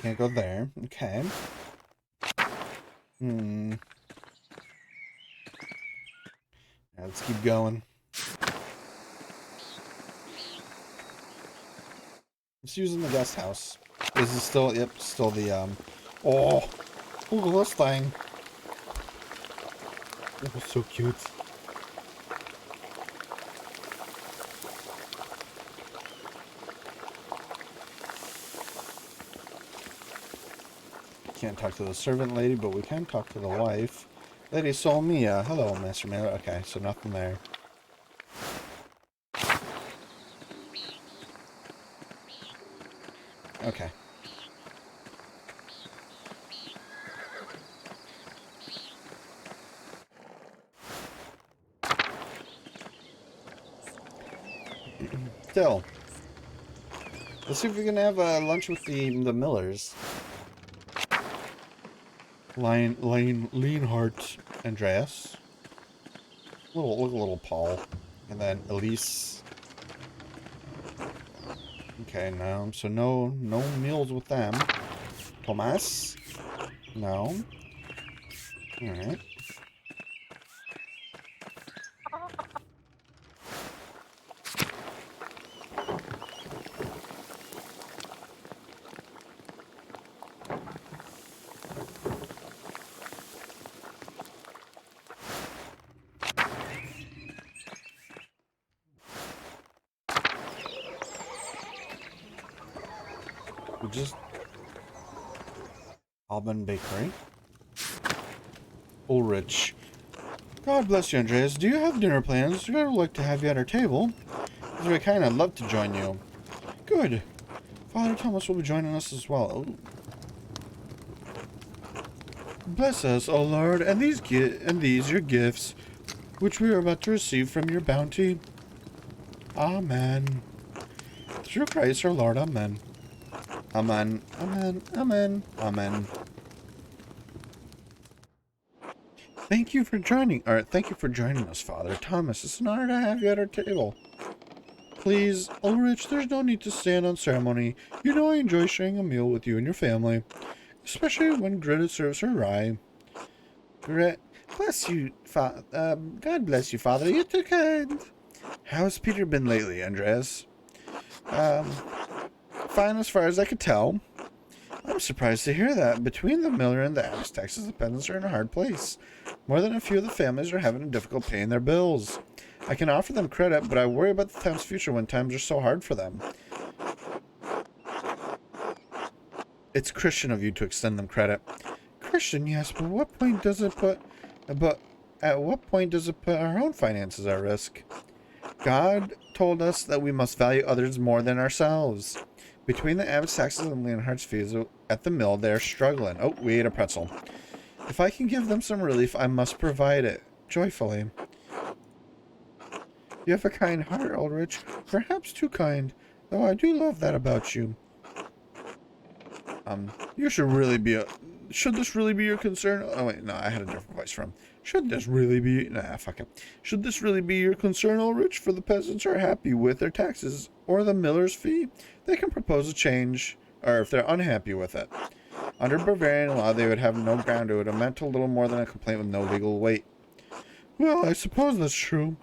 Can't go there. Okay. Right, let's keep going. Let's use in the guest house. This is still, yep, still the, oh, look at this thing. It was so cute. Can't talk to the servant lady, but we can talk to the wife. Lady Solmia. Hello, Master Mallor. Okay, so nothing there. Okay. Still, let's see if we can have lunch with the Millers. Leanhart, Andreas. Little Paul. And then Elise. Okay, no. So no meals with them. Tomas? No. Alright. We just... Alban Bakery. Ulrich. God bless you, Andreas. Do you have dinner plans? I'd like to have you at our table. It's very kind. I'd love to join you. Good. Father Thomas will be joining us as well. Oh. Bless us, O Lord, and these your gifts, which we are about to receive from your bounty. Amen. Through Christ our Lord. Amen. Amen. Amen. Amen. Amen. Thank you for joining us, Father Thomas. It's an honor to have you at our table. Please, Ulrich, there's no need to stand on ceremony. You know I enjoy sharing a meal with you and your family, especially when Greta serves her rye. Bless you, God bless you, Father. You're too kind. How's Peter been lately, Andreas? Fine as far as I could tell. I'm surprised to hear that. Between the Miller and the Abbess taxes, the peasants are in a hard place. More than a few of the families are having a difficult paying their bills. I can offer them credit, but I worry about the town's future when times are so hard for them. It's Christian of you to extend them credit. Christian, yes, but at what point does it put our own finances at risk? God told us that we must value others more than ourselves. Between the Abbess taxes and Leonhardt's fees at the mill, they are struggling. Oh, we ate a pretzel. If I can give them some relief, I must provide it, joyfully. You have a kind heart, Ulrich. Perhaps too kind, though I do love that about you. You should really be should this really be your concern? Oh, wait, no, I had a different voice from. Should this really be... Nah, fuck it. Should this really be your concern, Ulrich? For the peasants are happy with their taxes or the miller's fee, they can propose a change, or if they're unhappy with it. Under Bavarian law, they would have no ground. It would amount to little more than a complaint with no legal weight. Well, I suppose that's true.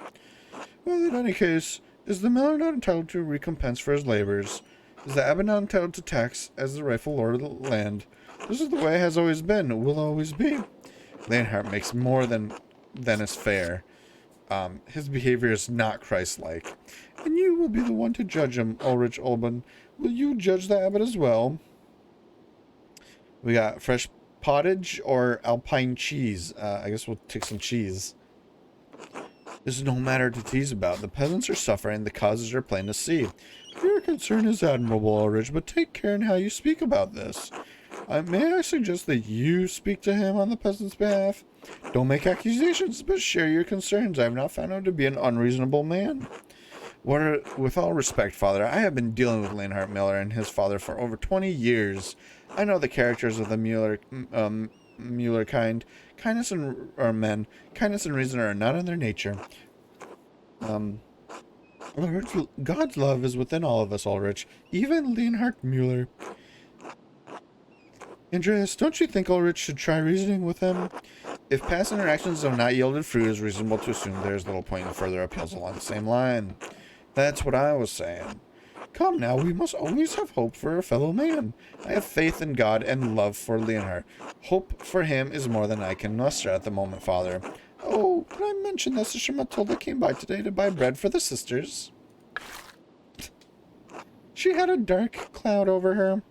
Well, in any case, is the miller not entitled to recompense for his labors? Is the abbot not entitled to tax as the rightful lord of the land? This is the way it has always been, will always be. Leonhardt makes more than is fair. His behavior is not Christ-like. And you will be the one to judge him, Ulrich Olban. Will you judge the abbot as well? We got fresh pottage or alpine cheese. I guess we'll take some cheese. This is no matter to tease about. The peasants are suffering. The causes are plain to see. Your concern is admirable, Ulrich, but take care in how you speak about this. May I suggest that you speak to him on the peasant's behalf? Don't make accusations, but share your concerns. I have not found him to be an unreasonable man. With all respect, Father, I have been dealing with Leonhard Miller and his father for over 20 years. I know the characters of the Mueller kind. Kindness and reason are not in their nature. God's love is within all of us, Ulrich. Even Leonhard Mueller. Andreas, don't you think Ulrich should try reasoning with him? If past interactions have not yielded fruit, it is reasonable to assume there is little point in further appeals along the same line. That's what I was saying. Come now, we must always have hope for a fellow man. I have faith in God and love for Leonhard. Hope for him is more than I can muster at the moment, Father. Oh, did I mention that Sister Matilda came by today to buy bread for the sisters? She had a dark cloud over her.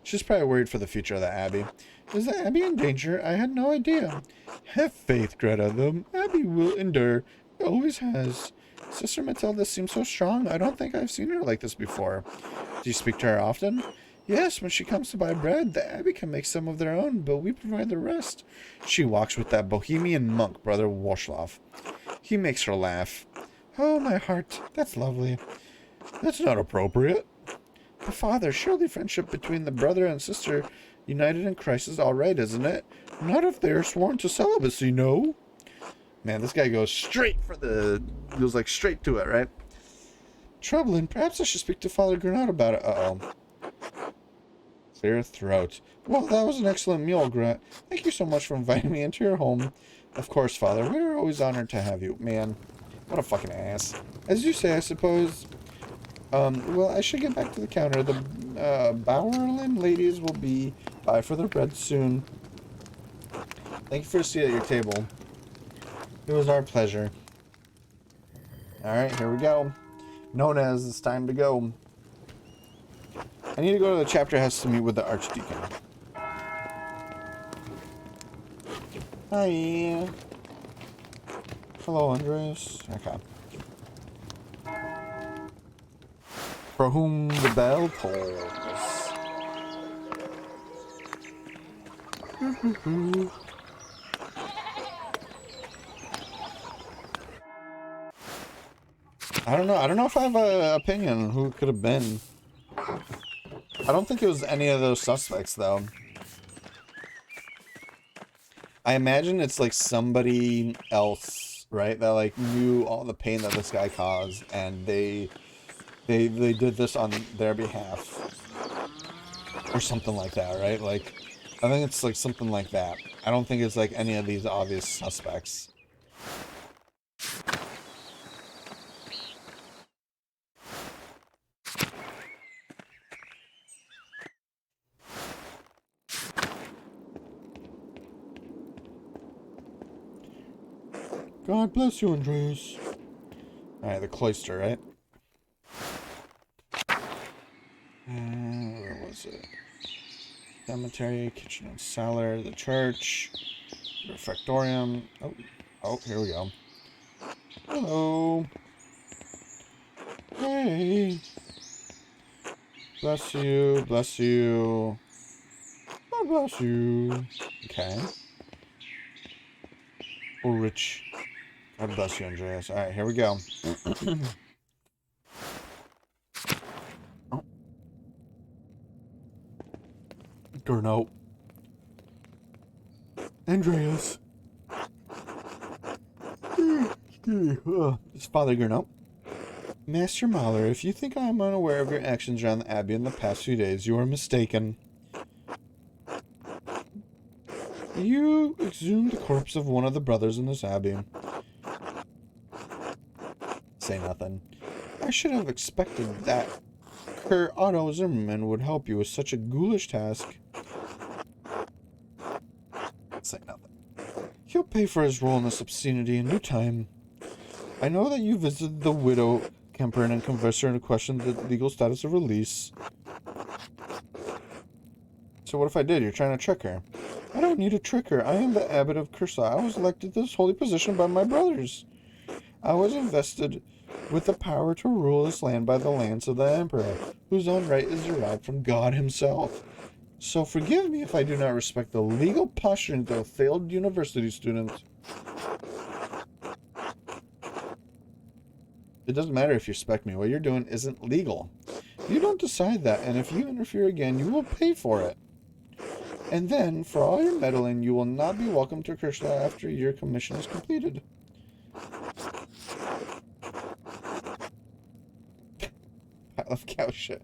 She's probably worried for the future of the Abbey. Is the Abbey in danger? I had no idea. Have faith, Greta. The Abbey will endure. It always has. Sister Matilda seems so strong. I don't think I've seen her like this before. Do you speak to her often? Yes, when she comes to buy bread, the Abbey can make some of their own, but we provide the rest. She walks with that bohemian monk, Brother Washloff. He makes her laugh. Oh, my heart, that's lovely. That's not appropriate. But Father, surely friendship between the brother and sister united in Christ is all right, isn't it? Not if they are sworn to celibacy, no? Man, this guy goes straight straight to it, right? Troubling. Perhaps I should speak to Father Granat about it. Uh-oh. Clear throat. Well, that was an excellent meal, Grant. Thank you so much for inviting me into your home. Of course, Father. We're always honored to have you. Man, what a fucking ass. As you say, I suppose. Well, I should get back to the counter. The Bowerlin ladies will be by for their bread soon. Thank you for a seat at your table. It was our pleasure. Alright, here we go. Known as It's Time to Go. I need to go to the chapter house to meet with the Archdeacon. Hi. Hello, Andreas. Okay. For whom the bell tolls. I don't know. I don't know if I have an opinion on who it could have been. I don't think it was any of those suspects, though. I imagine it's like somebody else, right? That like knew all the pain that this guy caused, and they did this on their behalf, or something like that, right? Like, I think it's like something like that. I don't think it's like any of these obvious suspects. God bless you, Andreas. Alright, the cloister, right? Where was it? Cemetery, kitchen and cellar, the church, refectorium. Oh, here we go. Hello. Hey. Bless you, bless you. God bless you. Okay. Ulrich. God bless you, Andreas. Alright, here we go. Oh. Gernot. Andreas. It's Father Gernot. Master Mahler, if you think I am unaware of your actions around the Abbey in the past few days, you are mistaken. You exhumed the corpse of one of the brothers in this Abbey. Say nothing. I should have expected that Herr Otto Zimmermann would help you with such a ghoulish task. Say nothing. He'll pay for his role in this obscenity in due time. I know that you visited the widow Kemperin and conversed her to question the legal status of release. So what if I did? You're trying to trick her. I don't need to trick her. I am the abbot of Cursa. I was elected to this holy position by my brothers. I was invested with the power to rule this land by the lance of the emperor, whose own right is derived from God himself. So forgive me if I do not respect the legal posturing of a failed university student. It doesn't matter if you respect me. What you're doing isn't legal. You don't decide that, and if you interfere again, you will pay for it. And then, for all your meddling, you will not be welcome to Kirchlau after your commission is completed. Pile of cow shit.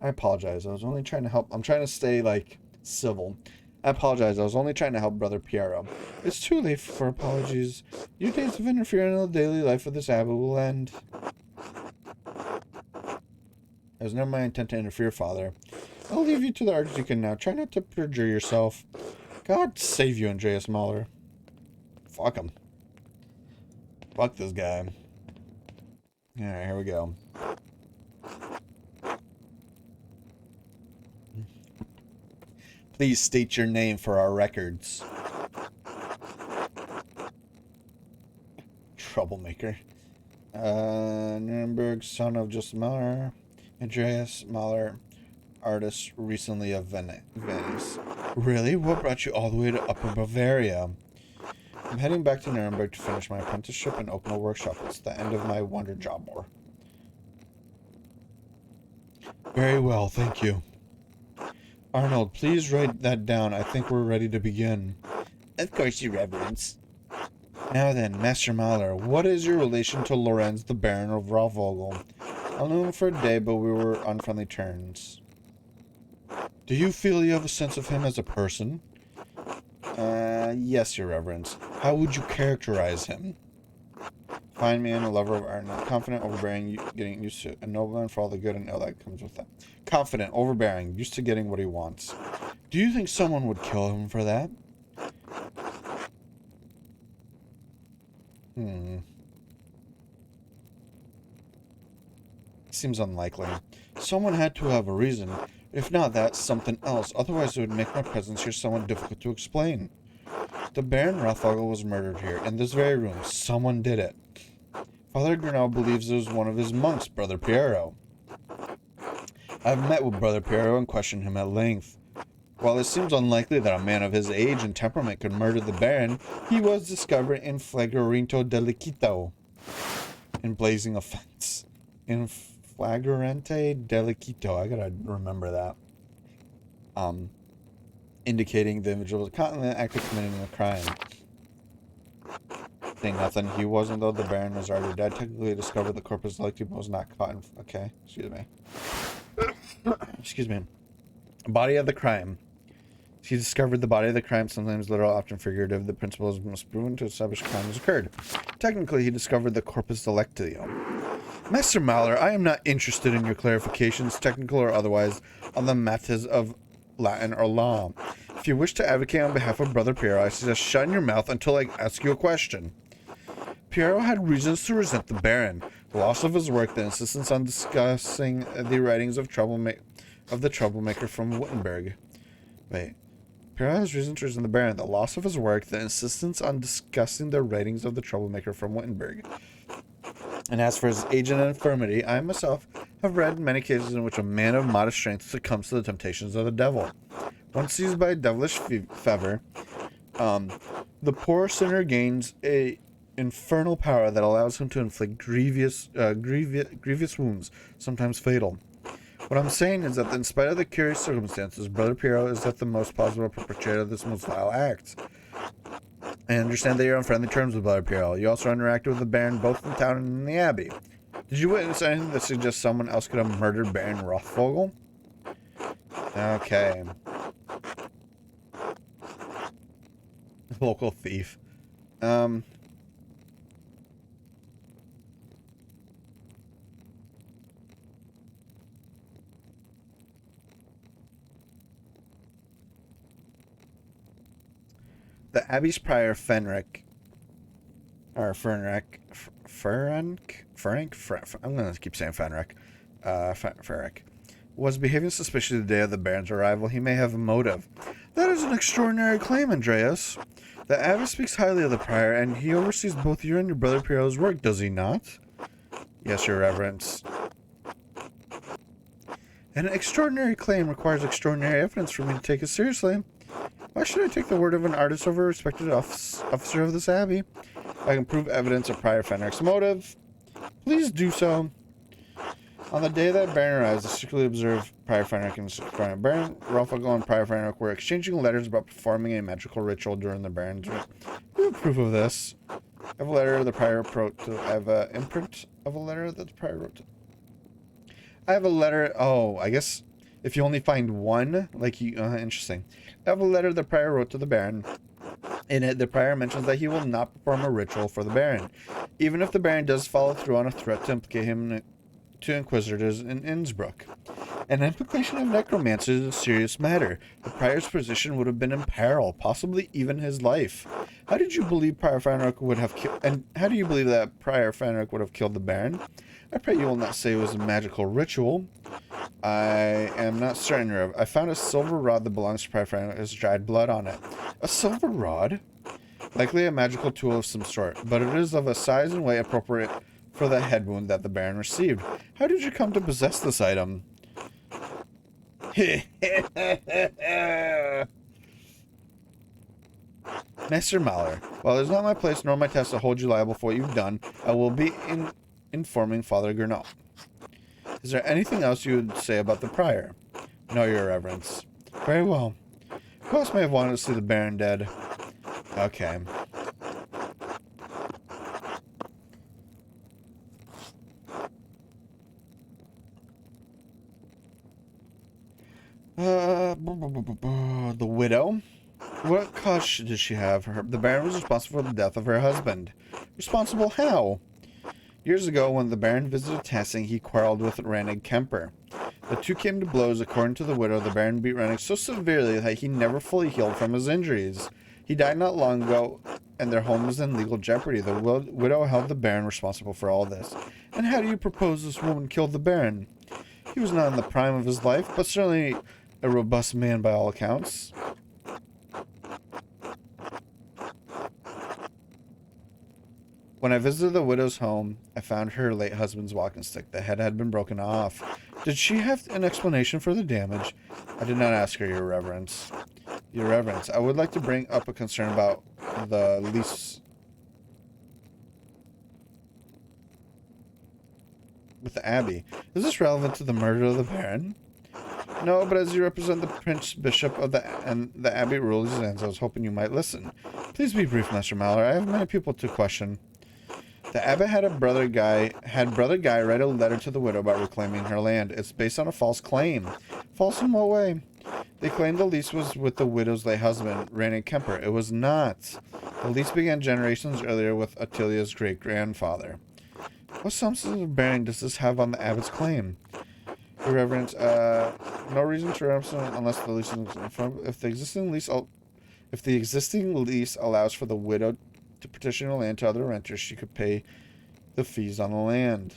I apologize. I was only trying to help. I'm trying to stay, like, civil. I apologize. I was only trying to help Brother Piero. It's too late for apologies. Your days of interfering in the daily life of this abbot will end. It was never my intent to interfere, Father. I'll leave you to the Archdeacon now. Try not to perjure yourself. God save you, Andreas Mahler. Fuck him. Fuck this guy. Alright, here we go. Please state your name for our records. Troublemaker. Nuremberg, son of Joseph Mahler. Andreas Mahler, artist recently of Venice. Really? What brought you all the way to Upper Bavaria? I'm heading back to Nuremberg to finish my apprenticeship and open a workshop. It's the end of my wonder job war. Very well, thank you. Arnold, please write that down. I think we're ready to begin. Of course, Your Reverence. Now then, Master Mahler, what is your relation to Lorenz, the Baron of Raufvogel? I knew him for a day, but we were on friendly terms. Do you feel you have a sense of him as a person? Yes, Your Reverence. How would you characterize him? Fine man, a lover of art, not confident, overbearing, getting used to a nobleman for all the good and ill that comes with that. Confident, overbearing, used to getting what he wants. Do you think someone would kill him for that? Seems unlikely. Someone had to have a reason. If not that, something else. Otherwise, it would make my presence here somewhat difficult to explain. The Baron Raufvogel was murdered here, in this very room. Someone did it. Father Grinnell believes it was one of his monks, Brother Piero. I've met with Brother Piero and questioned him at length. While it seems unlikely that a man of his age and temperament could murder the Baron, he was discovered in flagrante delicto. In blazing offense. In flagrante delicto. I gotta remember that. Indicating the individual was constantly active committing a crime. Saying nothing. He wasn't, though the Baron was already dead. Technically discovered the corpus delicti, but was not caught in... Okay, excuse me. Excuse me. Body of the crime. He discovered the body of the crime, sometimes literal, often figurative. The principles must be proven to establish crime has occurred. Technically, he discovered the corpus delicti. Master Mahler, I am not interested in your clarifications, technical or otherwise, on the methods of Latin or law. If you wish to advocate on behalf of Brother Piero, I suggest shutting your mouth until I ask you a question. Piero had reasons to resent the Baron, the loss of his work, the insistence on discussing the writings of the troublemaker from Wittenberg. Wait. Piero has reasons to resent the Baron, the loss of his work, the insistence on discussing the writings of the troublemaker from Wittenberg. And as for his age and infirmity, I myself have read many cases in which a man of modest strength succumbs to the temptations of the devil. Once seized by a devilish fever, the poor sinner gains a infernal power that allows him to inflict grievous wounds, sometimes fatal. What I'm saying is that in spite of the curious circumstances, Brother Piero is at the most possible perpetrator of this most vile act. I understand that you're on friendly terms with Brother Piero. You also interacted with the Baron both in town and in the Abbey. Did you witness anything that suggests someone else could have murdered Baron Raufvogel? Okay. Local thief. The Abbey's prior Fenric, or Ferenc, I'm gonna keep saying Fenric, Fenric, was behaving suspiciously the day of the Baron's arrival. He may have a motive. That is an extraordinary claim, Andreas. The Abbey speaks highly of the prior, and he oversees both you and your Brother Piero's work, does he not? Yes, Your Reverence. An extraordinary claim requires extraordinary evidence for me to take it seriously. Why should I take the word of an artist over a respected officer of this abbey? If I can prove evidence of Prior Fenric's motive, please do so. On the day that Baron arrives, I secretly observed Prior Fenric and Baron Raufvogel and Prior Fenric were exchanging letters about performing a magical ritual during the Baron's visit. We have proof of this. I have a letter the Prior wrote to... I have an imprint of a letter that the Prior wrote to... I have a letter... Oh, I guess if you only find one, like you... interesting. I have a letter the Prior wrote to the Baron. In it, the Prior mentions that he will not perform a ritual for the Baron, even if the Baron does follow through on a threat to implicate him to Inquisitors in Innsbruck. An implication of necromancy is a serious matter. The Prior's position would have been in peril, possibly even his life. How did you believe Prior Fenric would have killed... And how do you believe that Prior Fenric would have killed the Baron? I pray you will not say it was a magical ritual. I am not certain. I found a silver rod that belongs to Prior Fenric. There's dried blood on it. A silver rod? Likely a magical tool of some sort, but it is of a size and weight appropriate for the head wound that the Baron received. How did you come to possess this item? Master Mahler, while it is not my place nor my task to hold you liable for what you've done, I will be informing Father Gurnall. Is there anything else you would say about the prior? No, Your Reverence. Very well. Who else may have wanted to see the Baron dead? Okay. The widow? What cause does she have? The Baron was responsible for the death of her husband. Responsible how? Years ago, when the Baron visited Tassing, he quarreled with Rannig Kemper. The two came to blows. According to the widow, the Baron beat Rannig so severely that he never fully healed from his injuries. He died not long ago, and their home was in legal jeopardy. The widow held the Baron responsible for all this. And how do you propose this woman killed the Baron? He was not in the prime of his life, but certainly a robust man by all accounts. When I visited the widow's home, I found her late husband's walking stick. The head had been broken off. Did she have an explanation for the damage? I did not ask her, Your Reverence. Your Reverence, I would like to bring up a concern about the lease with the Abbey. Is this relevant to the murder of the Baron? No, but as you represent the Prince Bishop of the Abbey rules these ends, I was hoping you might listen. Please be brief, Master Mahler. I have many people to question. The abbot had Brother Guy write a letter to the widow about reclaiming her land. It's based on a false claim. False in what way? They claimed the lease was with the widow's late husband, Rannig Kemper. It was not. The lease began generations earlier with Attilia's great-grandfather. What substantive bearing does this have on the abbot's claim? Your Reverence, no reason to represent unless the lease is informed. If the existing lease allows for the widow to petition the land to other renters, she could pay the fees on the land.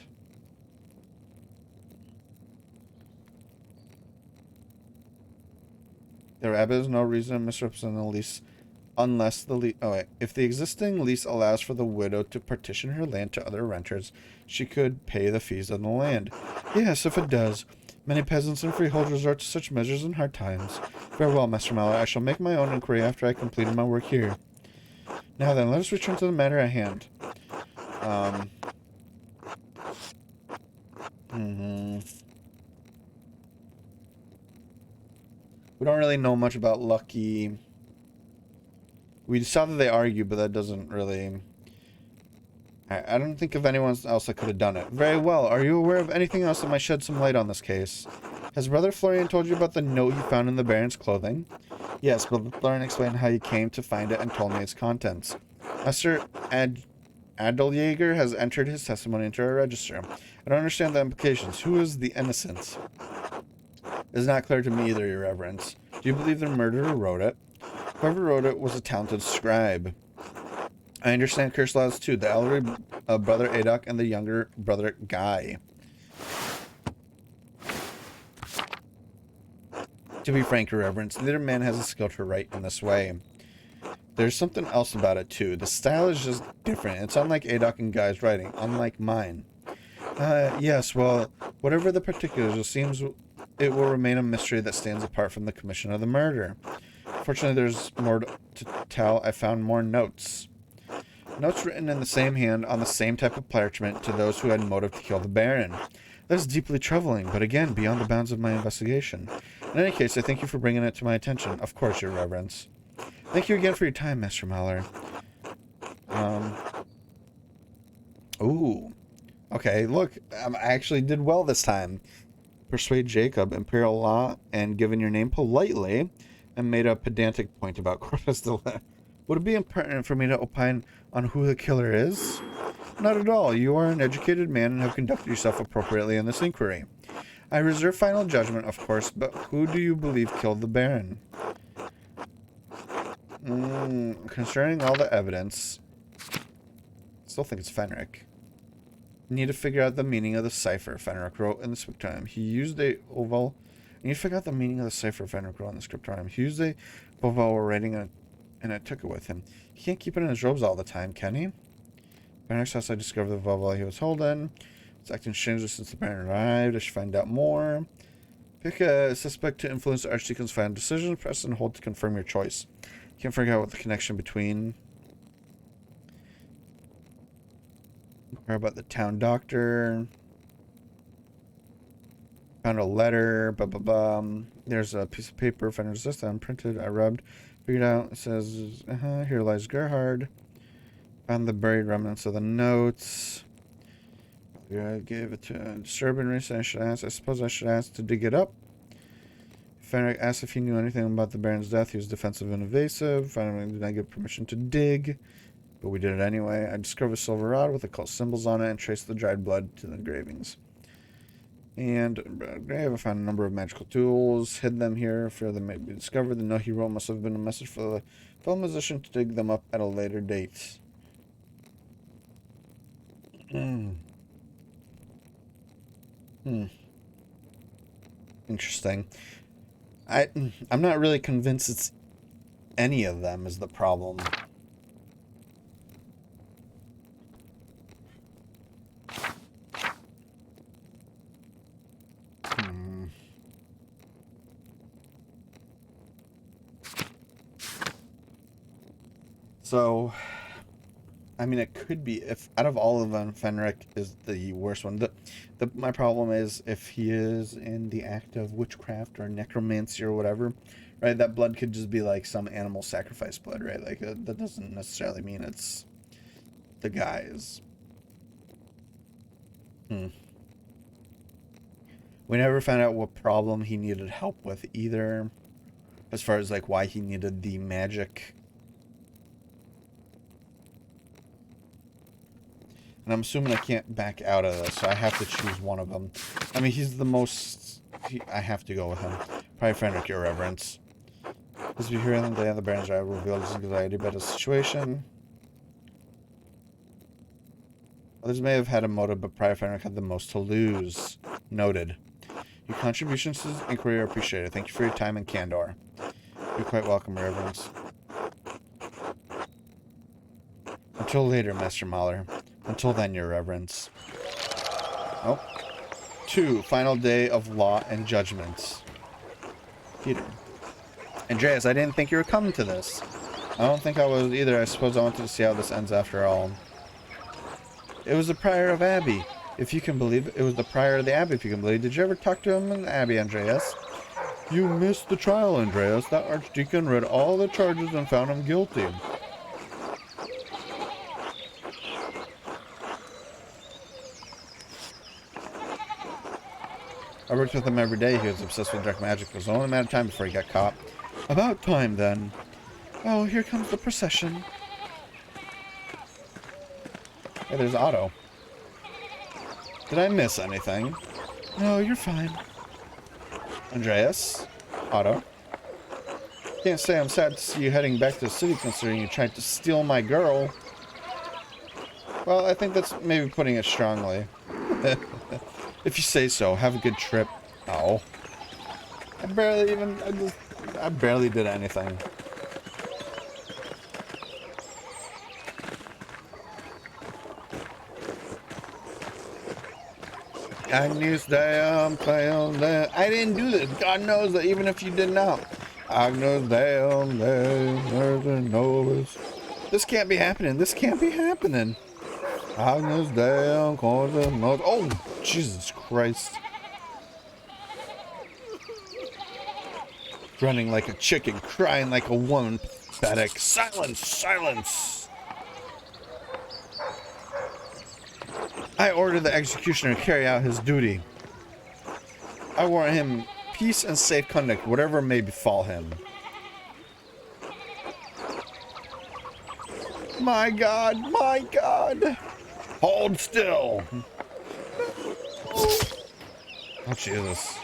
There is no reason to misrepresent the lease unless the lease... Oh, wait. If the existing lease allows for the widow to partition her land to other renters, she could pay the fees on the land. Yes, if it does. Many peasants and freeholders resort to such measures in hard times. Very well, Master Mahler. I shall make my own inquiry after I completed my work here. Now then, let us return to the matter at hand. We don't really know much about Lucky. We saw that they argue, but that doesn't really... I don't think of anyone else that could have done it. Very well. Are you aware of anything else that might shed some light on this case? Has Brother Florian told you about the note he found in the Baron's clothing? Yes, Brother Florian explained how he came to find it and told me its contents. Master Adeljäger has entered his testimony into our register. I don't understand the implications. Who is the innocent? It is not clear to me either, Your Reverence. Do you believe the murderer wrote it? Whoever wrote it was a talented scribe. I understand curse laws too. The elder brother Adok and the younger brother Guy. To be frank, Your Reverence, neither man has the skill to write in this way. There's something else about it too. The style is just different. It's unlike Adok and Guy's writing, unlike mine. Yes, well, whatever the particulars, it seems it will remain a mystery that stands apart from the commission of the murder. Fortunately, there's more to tell. I found more notes. Notes written in the same hand on the same type of parchment to those who had motive to kill the Baron. That is deeply troubling, but again, beyond the bounds of my investigation. In any case, I thank you for bringing it to my attention. Of course, Your Reverence. Thank you again for your time, Master Mahler. Ooh. Okay, look, I actually did well this time. Persuade Jacob, Imperial Law, and given your name politely, and made a pedantic point about Corpus Delicti. Would it be impertinent for me to opine on who the killer is? Not at all. You are an educated man and have conducted yourself appropriately in this inquiry. I reserve final judgment, of course, but who do you believe killed the Baron? Concerning all the evidence, I still think it's Fenric. Need to figure out the meaning of the cipher, Fenric wrote in the scriptorium. He used a oval. I need to figure out the meaning of the cipher, Fenric wrote in the scriptorium. He used a oval while writing it, and I took it with him. He can't keep it in his robes all the time, can he? By next house, I discovered the valve while he was holding. It's acting strangely since the parent arrived. I should find out more. Pick a suspect to influence the Archdeacon's final decision. Press and hold to confirm your choice. Can't figure out what the connection between. Inquire about the town doctor. Found a letter. Blah, blah, blah. There's a piece of paper. Found a resist. Unprinted. I rubbed. Figured out. It says, here lies Gerhard. Found the buried remnants of the notes. I gave it to a disturbing reason. I suppose I should ask to dig it up. Fenric asked if he knew anything about the Baron's death. He was defensive and evasive. Finally, did not get permission to dig, but we did it anyway. I discovered a silver rod with occult symbols on it and traced the dried blood to the engravings. And I have found a number of magical tools, hid them here, fear they may be discovered. The note he wrote must have been a message for the film musician to dig them up at a later date. Interesting. I'm not really convinced it's any of them is the problem. So, I mean, it could be, if out of all of them, Fenric is the worst one. My problem is if he is in the act of witchcraft or necromancy or whatever, right? That blood could just be like some animal sacrifice blood, right? Like that doesn't necessarily mean it's the guy's. We never found out what problem he needed help with either, as far as like why he needed the magic. And I'm assuming I can't back out of this, so I have to choose one of them. I mean, he's the most... I have to go with him. Probably Fenric, your reverence. As we hear on the day of the Baron's Eye revealed his anxiety about his situation. Others may have had a motive, but Prior Fenric had the most to lose. Noted. Your contributions to this inquiry are appreciated. Thank you for your time and candor. You're quite welcome, your reverence. Until later, Master Mahler. Until then, your reverence. Oh. 2. Final day of law and judgment. Peter. Andreas, I didn't think you were coming to this. I don't think I was either. I suppose I wanted to see how this ends after all. It was the prior of Abbey, if you can believe it. It was the prior of the Abbey, if you can believe it. Did you ever talk to him in the Abbey, Andreas? You missed the trial, Andreas. That Archdeacon read all the charges and found him guilty. I worked with him every day. He was obsessed with dark magic. It was only a matter of time before he got caught. About time, then. Oh, here comes the procession. Hey, there's Otto. Did I miss anything? No, you're fine. Andreas? Otto? Can't say I'm sad to see you heading back to the city considering you tried to steal my girl. Well, I think that's maybe putting it strongly. If you say so, have a good trip. Oh. I barely did anything. Agnes Dam, I didn't do this. God knows that even if you did not. Agnes Dam, this can't be happening. This can't be happening. Agnes Dam, oh, Jesus Christ. Running like a chicken, crying like a woman. Pathetic. Silence! Silence! I order the executioner to carry out his duty. I warrant him peace and safe conduct, whatever may befall him. My God! My God! Hold still! Oh, Jesus.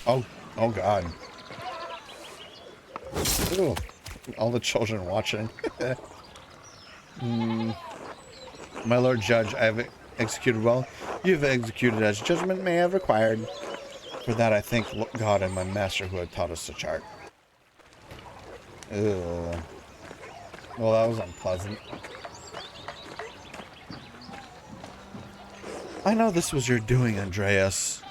Oh God. Ooh. All the children watching. My Lord Judge, I have executed well. You have executed as judgment may have required. For that I thank God and my master who had taught us such art. Ew. Well, that was unpleasant. I know this was your doing, Andreas.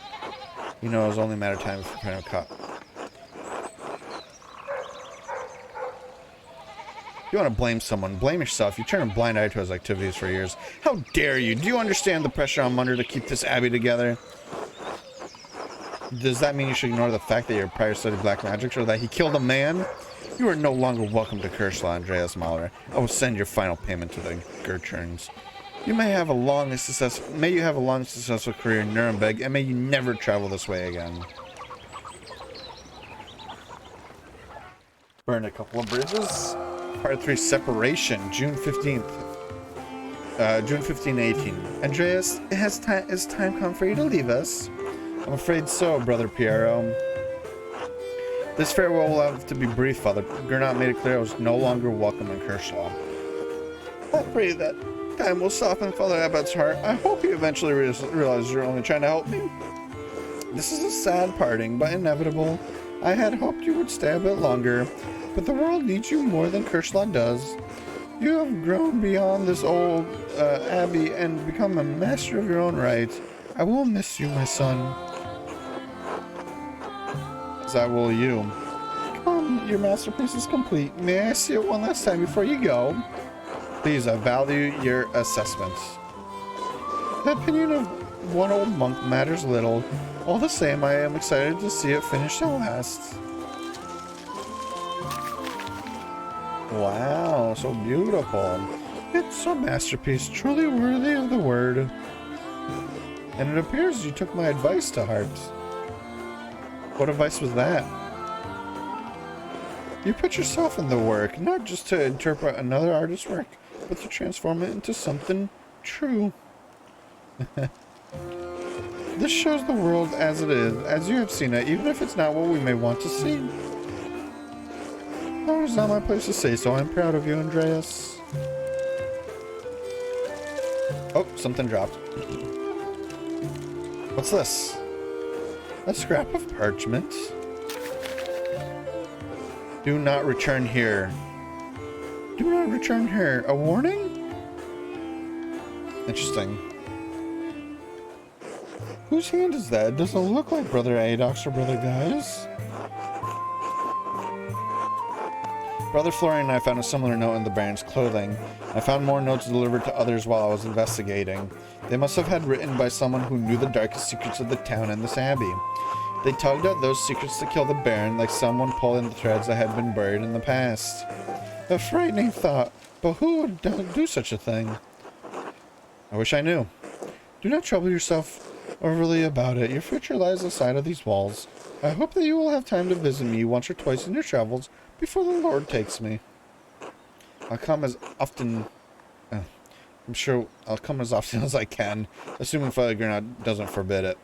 You know, it was only a matter of time before Pentiment caught. If you want to blame someone, blame yourself. You turn a blind eye to his activities for years. How dare you? Do you understand the pressure I'm under to keep this abbey together? Does that mean you should ignore the fact that your prior studied black magic or that he killed a man? You are no longer welcome to Kershaw, Andreas Mahler. I will send your final payment to the Gerturns. You may have a long and successful career in Nuremberg, and may you never travel this way again. Burn a couple of bridges. Part 3, Separation, June 15th. June 15, 18. Andreas, is time come for you to leave us? I'm afraid so, Brother Piero. This farewell will have to be brief, Father. Gernot made it clear I was no longer welcome in Kershaw. I pray that time will soften Father Abbott's heart. I hope he eventually realizes you're only trying to help me. This is a sad parting, but inevitable. I had hoped you would stay a bit longer, but the world needs you more than Kershaw does. You have grown beyond this old abbey and become a master of your own right. I will miss you, my son. As I will you. Come, your masterpiece is complete. May I see it one last time before you go? Please, I value your assessments. The opinion of one old monk matters little. All the same, I am excited to see it finished at last. Wow, so beautiful. It's a masterpiece, truly worthy of the word. And it appears you took my advice to heart. What advice was that? You put yourself in the work, not just to interpret another artist's work, but to transform it into something true. This shows the world as it is, as you have seen it, even if it's not what we may want to see. Oh, it's not my place to say so. I'm proud of you, Andreas. Oh, something dropped. What's this? A scrap of parchment. Do not return here. Do not return here. A warning? Interesting. Whose hand is that? It doesn't look like Brother Adox or Brother Gaius. Brother Florian and I found a similar note in the Baron's clothing. I found more notes delivered to others while I was investigating. They must have had written by someone who knew the darkest secrets of the town and this abbey. They tugged at those secrets to kill the Baron like someone pulling the threads that had been buried in the past. A frightening thought, but who would do such a thing? I wish I knew. Do not trouble yourself overly about it. Your future lies aside of these walls. I hope that you will have time to visit me once or twice in your travels before the Lord takes me. I'll come as often... I'm sure I'll come as often as I can, assuming Father Gernot doesn't forbid it.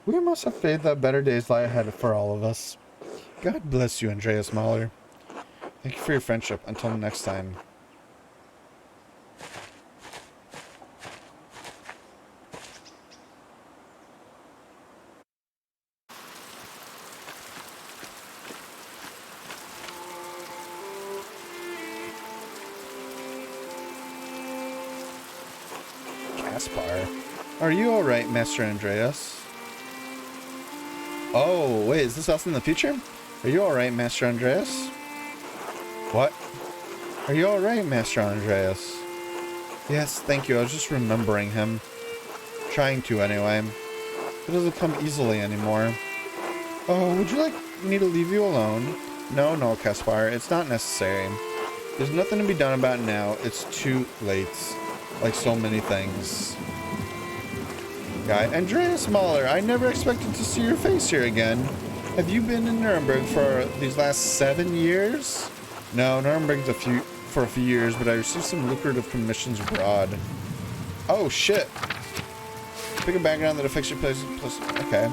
We must have faith that better days lie ahead for all of us. God bless you, Andreas Mahler. Thank you for your friendship. Until next time. Caspar. Are you alright, Master Andreas? Oh, wait, is this us in the future? Are you alright, Master Andreas? What? Are you alright, Master Andreas? Yes, thank you. I was just remembering him. Trying to, anyway. It doesn't come easily anymore. Oh, would you like me to leave you alone? No, no, Caspar. It's not necessary. There's nothing to be done about it now. It's too late. Like so many things. Guy, Andreas Mahler, I never expected to see your face here again. Have you been in Nuremberg for these last 7 years? No, Nuremberg's for a few years, but I received some lucrative commissions abroad. Oh, shit. Pick a background that affects your place. Okay.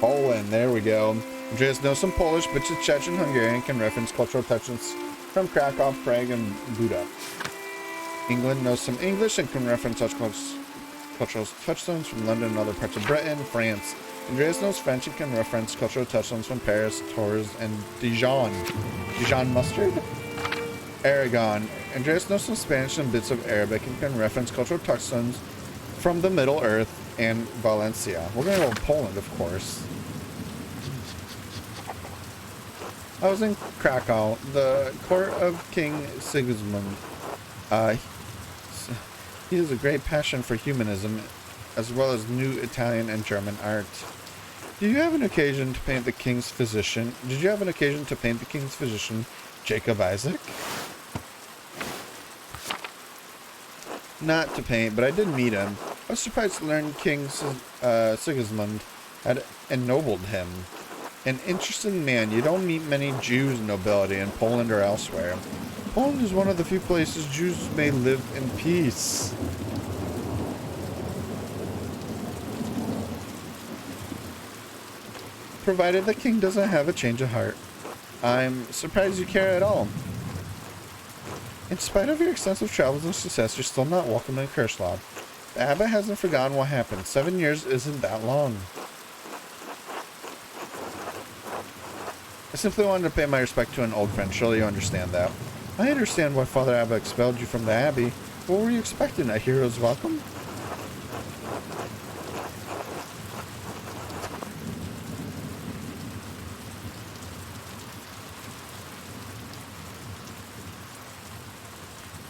Poland, there we go. Andreas knows some Polish, but Czech and Hungarian can reference cultural touches from Krakow, Prague, and Buda. England knows some English and can reference such cultural touchstones from London and other parts of Britain. France. Andreas knows French and can reference cultural touchstones from Paris, Tours, and Dijon. Dijon mustard? Aragon. Andreas knows some Spanish and bits of Arabic and can reference cultural touchstones from the Middle Earth and Valencia. We're going to go to Poland, of course. I was in Krakow, the court of King Sigismund. He has a great passion for humanism, as well as new Italian and German art. Did you have an occasion to paint the king's physician? Jacob Isaac? Not to paint, but I did meet him. I was surprised to learn King Sigismund had ennobled him. An interesting man. You don't meet many Jews nobility in Poland or elsewhere. Poland is one of the few places Jews may live in peace. Provided the king doesn't have a change of heart. I'm surprised you care at all. In spite of your extensive travels and success, you're still not welcome in Kurslav. The abbot hasn't forgotten what happened. 7 years isn't that long. I simply wanted to pay my respect to an old friend. Surely you understand that. I understand why Father Abbot expelled you from the abbey. What were you expecting? A hero's welcome?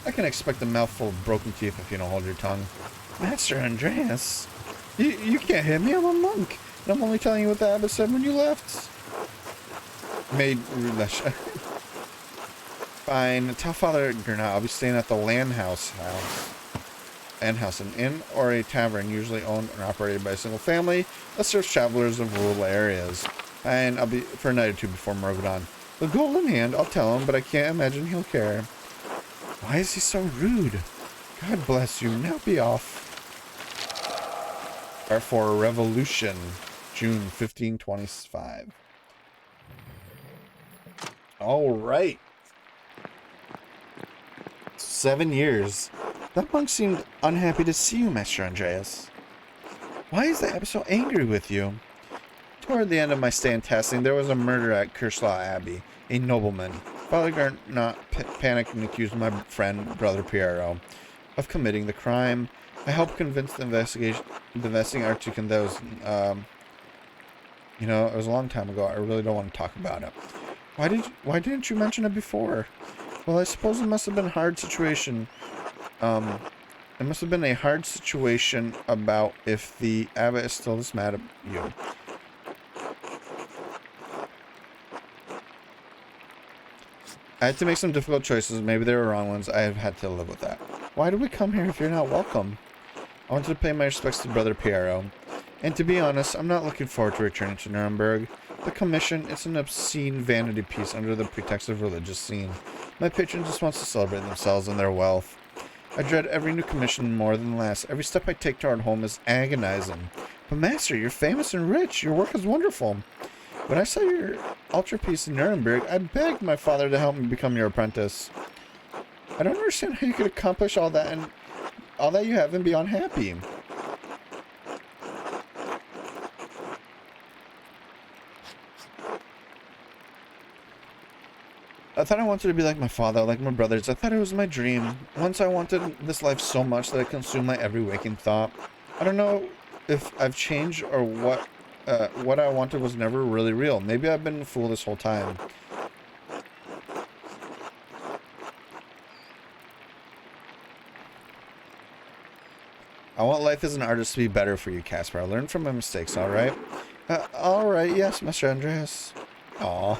I can expect a mouthful of broken teeth if you don't hold your tongue. Master Andreas, you can't hit me. I'm a monk. And I'm only telling you what the abbot said when you left. Maid Rulesh. Fine. Tell Father Gernot I'll be staying at the Landhouse Landhouse, an inn or a tavern usually owned and operated by a single family that serves travelers of rural areas. And I'll be for a night or two before Morgadon. The golden hand, I'll tell him, but I can't imagine he'll care. Why is he so rude? God bless you. Now be off. For Revolution, June 1525. All right. 7 years. That monk seemed unhappy to see you, Master Andreas. Why is the abbot so angry with you? Toward the end of my stay in Tasting, there was a murder at Kurslaw Abbey. A nobleman. Father Gernot panicked and accused my friend, Brother Piero, of committing the crime. I helped convince the investigating Archdeacon that was, it was a long time ago. I really don't want to talk about it. Why didn't you mention it before? Well, I suppose it must have been a hard situation. It must have been a hard situation about if the abbot is still this mad at you. I had to make some difficult choices. Maybe they were wrong ones. I have had to live with that. Why did we come here if you're not welcome? I wanted to pay my respects to Brother Piero. And to be honest, I'm not looking forward to returning to Nuremberg. The commission is an obscene vanity piece under the pretext of religious scene. My patron just wants to celebrate themselves and their wealth. I dread every new commission more than the last. Every step I take toward home is agonizing. But Master, you're famous and rich. Your work is wonderful. When I saw your altarpiece in Nuremberg, I begged my father to help me become your apprentice. I don't understand how you could accomplish all that you have and be unhappy. I thought I wanted to be like my father, like my brothers. I thought it was my dream. Once I wanted this life so much that it consumed my every waking thought. I don't know if I've changed or what I wanted was never really real. Maybe I've been a fool this whole time. I want life as an artist to be better for you, Caspar. I learned from my mistakes, alright? Alright, yes, Mr. Andreas. Aw.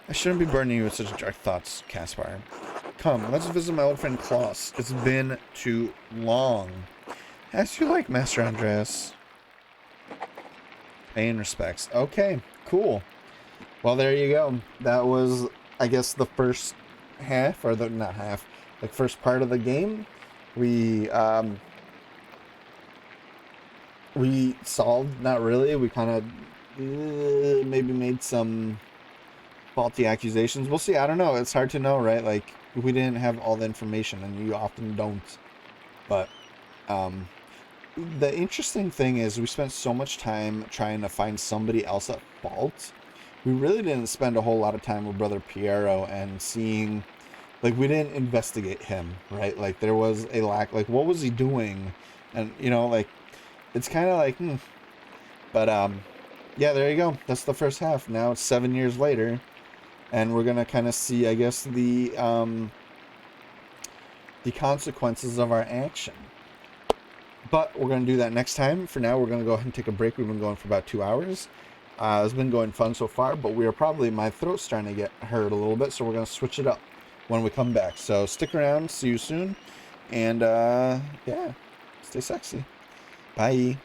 I shouldn't be burdening you with such dark thoughts, Caspar. Come, let's visit my old friend Klaus. It's been too long. As you like, Master Andreas. Paying respects. Okay, cool. Well, there you go. That was, I guess, the first half, or not half, the first part of the game. We solved, not really. We kind of maybe made some faulty accusations. We'll see. I don't know. It's hard to know, right? Like, we didn't have all the information, and you often don't. But the interesting thing is we spent so much time trying to find somebody else at fault. We really didn't spend a whole lot of time with Brother Piero and seeing, like, we didn't investigate him, right? Like, there was a lack, like, what was he doing And, you know, like, it's kind of like, But, yeah, there you go. That's the first half. Now it's 7 years later, and we're going to kind of see, I guess, the consequences of our action. But we're going to do that next time. For now, we're going to go ahead and take a break. We've been going for about 2 hours. It's been going fun so far, but my throat's starting to get hurt a little bit, so we're going to switch it up when we come back. So stick around. See you soon. And, yeah, stay sexy. Bye.